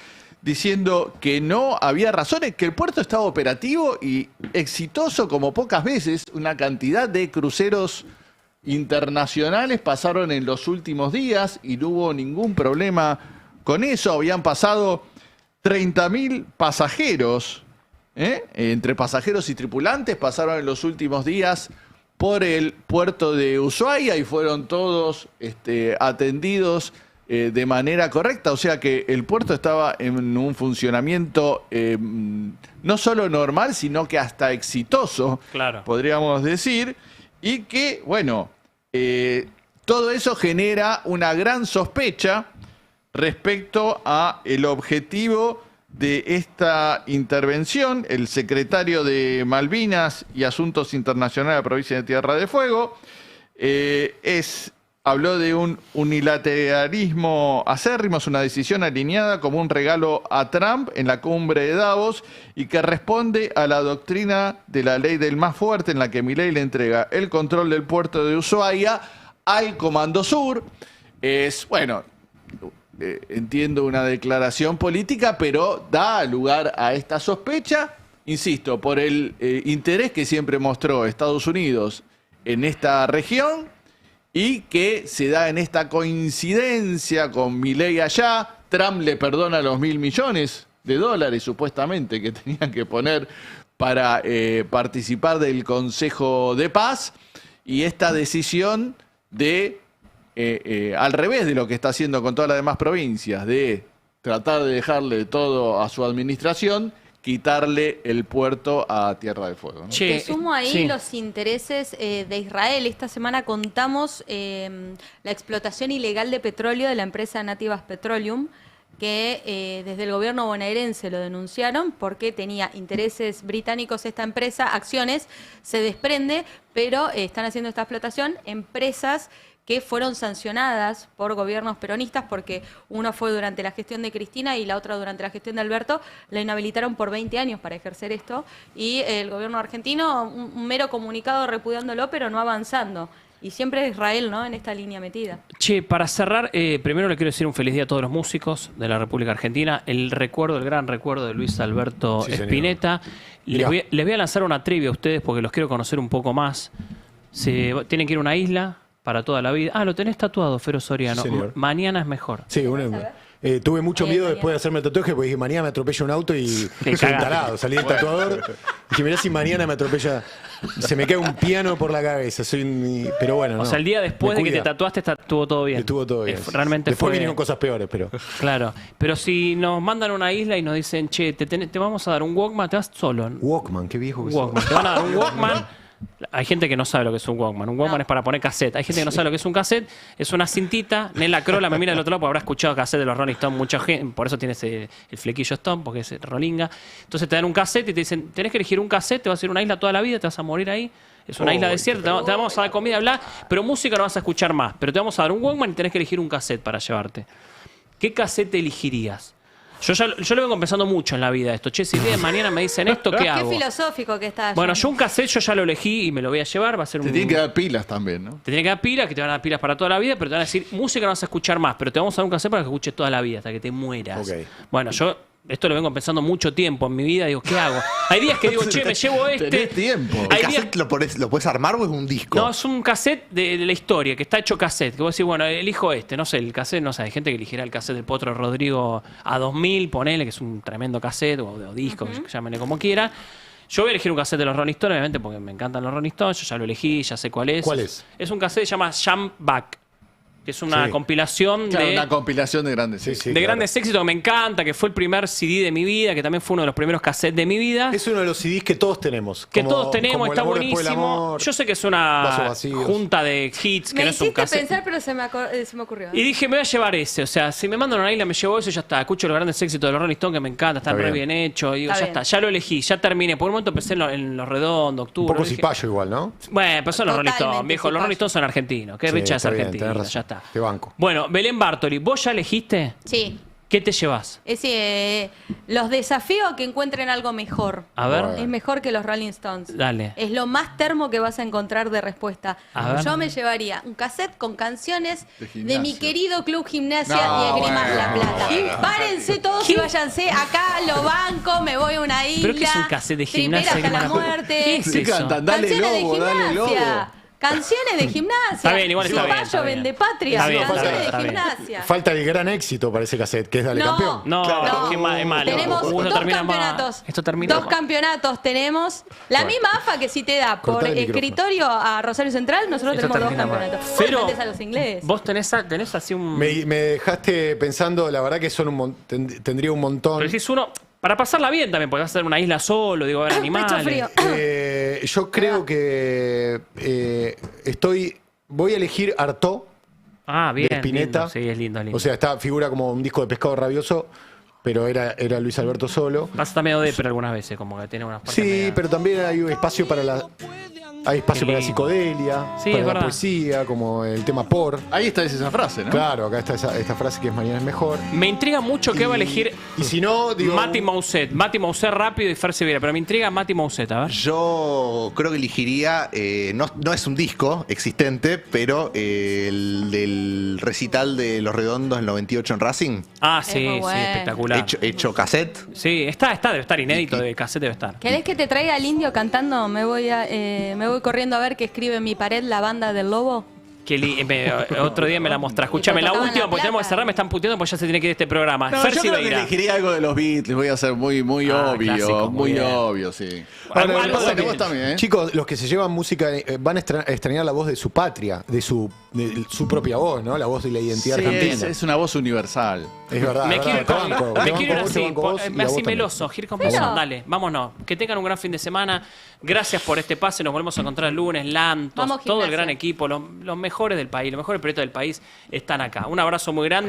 diciendo que no había razones, que el puerto estaba operativo y exitoso como pocas veces. Una cantidad de cruceros internacionales pasaron en los últimos días y no hubo ningún problema con eso. Habían pasado 30.000 pasajeros, entre pasajeros y tripulantes, pasaron en los últimos días por el puerto de Ushuaia y fueron todos atendidos de manera correcta. O sea que el puerto estaba en un funcionamiento no solo normal, sino que hasta exitoso, Claro. podríamos decir. Y que, bueno, todo eso genera una gran sospecha respecto a el objetivo de esta intervención. El secretario de Malvinas y Asuntos Internacionales de la provincia de Tierra del Fuego habló de un unilateralismo acérrimo, es una decisión alineada como un regalo a Trump en la cumbre de Davos y que responde a la doctrina de la ley del más fuerte, en la que Milei le entrega el control del puerto de Ushuaia al Comando Sur. Entiendo una declaración política, pero da lugar a esta sospecha, insisto, por el interés que siempre mostró Estados Unidos en esta región y que se da en esta coincidencia con Milei allá. Trump le perdona los $1.000 millones supuestamente que tenían que poner para participar del Consejo de Paz, y esta decisión de al revés de lo que está haciendo con todas las demás provincias, de tratar de dejarle todo a su administración, quitarle el puerto a Tierra del Fuego, ¿no? Te sumo ahí los intereses de Israel. Esta semana contamos la explotación ilegal de petróleo de la empresa Nativas Petroleum, que desde el gobierno bonaerense lo denunciaron porque tenía intereses británicos esta empresa, acciones, se desprende, pero están haciendo esta explotación empresas que fueron sancionadas por gobiernos peronistas, porque uno fue durante la gestión de Cristina y la otra durante la gestión de Alberto, la inhabilitaron por 20 años para ejercer esto, y el gobierno argentino, un mero comunicado repudiándolo, pero no avanzando. Y siempre Israel, ¿no?, en esta línea metida. Che, para cerrar, primero le quiero decir un feliz día a todos los músicos de la República Argentina. El gran recuerdo de Luis Alberto Spinetta. Les voy a lanzar una trivia a ustedes porque los quiero conocer un poco más. Tienen que ir a una isla para toda la vida. Ah, lo tenés tatuado, Fero Soriano. Sí, señor. Mañana es mejor. Sí, tuve mucho miedo después de hacerme el tatuaje porque dije, mañana me atropella un auto y soy un tarado. Salí del tatuador y dije, mirá si mañana me atropella, se me cae un piano por la cabeza. Pero bueno, O sea, el día después de que te tatuaste estuvo todo bien. Estuvo todo bien. Realmente después fue... vinieron cosas peores, pero... Claro, pero si nos mandan a una isla y nos dicen, che, te vamos a dar un Walkman, te vas solo. Walkman, qué viejo que Walkman. Te van a dar un Walkman. Hay gente que no sabe lo que es un Walkman. Un Walkman es para poner cassette. Hay gente que no sabe lo que es un cassette. Es una cintita. Nela Crola me mira del otro lado porque habrá escuchado cassette de los Rolling Stones mucha gente. Por eso tiene el flequillo Stone, porque es rolinga. Entonces te dan un cassette y te dicen, tenés que elegir un cassette, te vas a ir a una isla toda la vida, te vas a morir ahí. Es una isla desierta, te vamos a dar comida, bla, pero música no vas a escuchar más. Pero te vamos a dar un Walkman y tenés que elegir un cassette para llevarte. ¿Qué cassette elegirías? Yo lo vengo pensando mucho en la vida esto. Che, si el día de mañana me dicen esto, ¿qué hago? Qué filosófico que está. Bueno, yo un cassette yo ya lo elegí y me lo voy a llevar. Va a ser Te tienen que dar pilas también, ¿no? Te tienen que dar pilas, que te van a dar pilas para toda la vida, pero te van a decir, música no vas a escuchar más, pero te vamos a dar un cassette para que escuches toda la vida, hasta que te mueras. Ok. Bueno, yo esto lo vengo pensando mucho tiempo en mi vida. Digo, ¿qué hago? Hay días que digo, che, me llevo este. Tenés tiempo. ¿El Hay días- cassette lo puedes armar o es un disco? No, es un cassette de la historia, que está hecho cassette. Que vos decís, bueno, elijo este. No sé, el cassette, no sé, hay gente que eligiera el cassette del Potro Rodrigo A2000, ponele, que es un tremendo cassette, o disco, que llámenle como quiera. Yo voy a elegir un cassette de los Rolling Stones, obviamente, porque me encantan los Rolling Stones. Yo ya lo elegí, ya sé cuál es. ¿Cuál es? Es un cassette que se llama Jump Back, que es una Sí. compilación Claro, de... una compilación de grandes. Sí, sí, de claro. grandes éxitos que me encanta, que fue el primer CD de mi vida, que también fue uno de los primeros cassettes de mi vida. Es uno de los CDs que todos tenemos. Que como- todos tenemos, como El está amor después del buenísimo. amor, Yo sé que es Vasos una vacíos. junta de hits, que Me no es un hiciste cassette. pensar, pero se me ocurrió. Y dije, me voy a llevar ese. O sea, si me mandan a una isla, me llevo eso y ya está. Escucho los grandes éxitos de los Rolling Stones que me encanta, están Está re bien. bien hechos. Digo, Está ya bien. está, ya lo elegí, ya terminé. Por un momento empecé en Los Redondos, Un Octubre. poco Dije, cipayo igual, ¿no? bueno, pero son los Rolling Totalmente Stones, viejo. Los cipayo. Rolling Stones son argentinos. Que Sí, Richard es está bien, argentino, tenés razón. ya está. Te banco. Bueno, Belén Bartoli, ¿vos ya elegiste? Sí. ¿Qué te llevas? Los desafío a que encuentren algo mejor. A ver. Es mejor que los Rolling Stones. Dale. Es lo más termo que vas a encontrar de respuesta. A ver. Yo me llevaría un cassette con canciones De de gimnasio. mi querido Club Gimnasia No, y Esgrima bueno. La Plata. Párense todos y váyanse. Acá lo banco, me voy a una isla. ¿Pero qué es un cassette de tripera gimnasia? hasta la ¿Qué muerte. es ¿Qué eso? cantan? Dale Canciones lobo, de dale gimnasia. lobo. Canciones de gimnasia. Está bien, igual está bien, Cipayo, está bien. Vendepatria. Está bien, Canciones está de bien. gimnasia. Falta el gran éxito para ese cassette, que es Dale Campeón. No, Claro. qué es malo. Tenemos Esto dos termina mal. campeonatos. Esto termina Dos mal. campeonatos tenemos. La misma AFA que si te da por Cortá el micrófono. escritorio a Rosario Central, nosotros Esto tenemos dos termina mal. campeonatos. Vos Pero- defendés a los ingleses. Vos tenés así un... Me dejaste pensando, la verdad que son tendría un montón. Pero decís uno, para pasarla bien también, porque vas a ser una isla solo, digo, a ver animales. Pecho frío. Yo creo que voy a elegir Artaud Ah, bien. de Spinetta. Lindo, sí, es lindo, lindo. O sea, figura como un disco de Pescado Rabioso, pero era Luis Alberto solo. Vas a estar medio pero algunas veces, como que tiene unas partes Sí, media- pero también hay un espacio para hay espacio para la psicodelia, Sí, es para la verdad. poesía, como el tema por. Ahí está esa frase, ¿no? Claro, acá está esta frase que es Mañana es mejor. Me intriga mucho qué va a elegir Y si no, digo. Mati Mousset. Mati Mousset rápido y Fer Severa, pero me intriga Mati Mousset, a ver. Yo creo que elegiría, no es un disco existente, pero el del recital de Los Redondos en 98 en Racing, Ah, Es sí, muy sí, bueno. espectacular. hecho cassette. Sí, debe estar inédito, de cassette debe estar. ¿Querés que te traiga al indio cantando? Me voy corriendo a ver qué escribe en mi pared la banda del lobo. Otro día me la mostrás. Escúchame, la tocaba en última, La porque tenemos que Plata. cerrar, me están puteando porque ya se tiene que ir este programa. No, Fer yo creo que Silveira. elegiría algo de los Beatles, voy a ser muy Ah, obvio, clásico, muy muy bien. obvio, sí. Algo Bueno, de vos Beatles. también, ¿eh? Chicos, los que se llevan música van a extrañar la voz de su patria, de su propia voz, ¿no? La voz de la identidad Sí, argentina. es una voz universal. Es verdad. Me es quiero ir verdad. con- Te banco, me te quiero ir banco vos, te así, banco vos y a vos así también. meloso, Gir con Pero- Pasón, dale, vámonos. Que tengan un gran fin de semana. Gracias por este pase, nos volvemos a encontrar el lunes, Lantos, Vamos, todo el Gimnasia. gran equipo, los mejores del país, los mejores proyectos del país están acá. Un abrazo muy grande.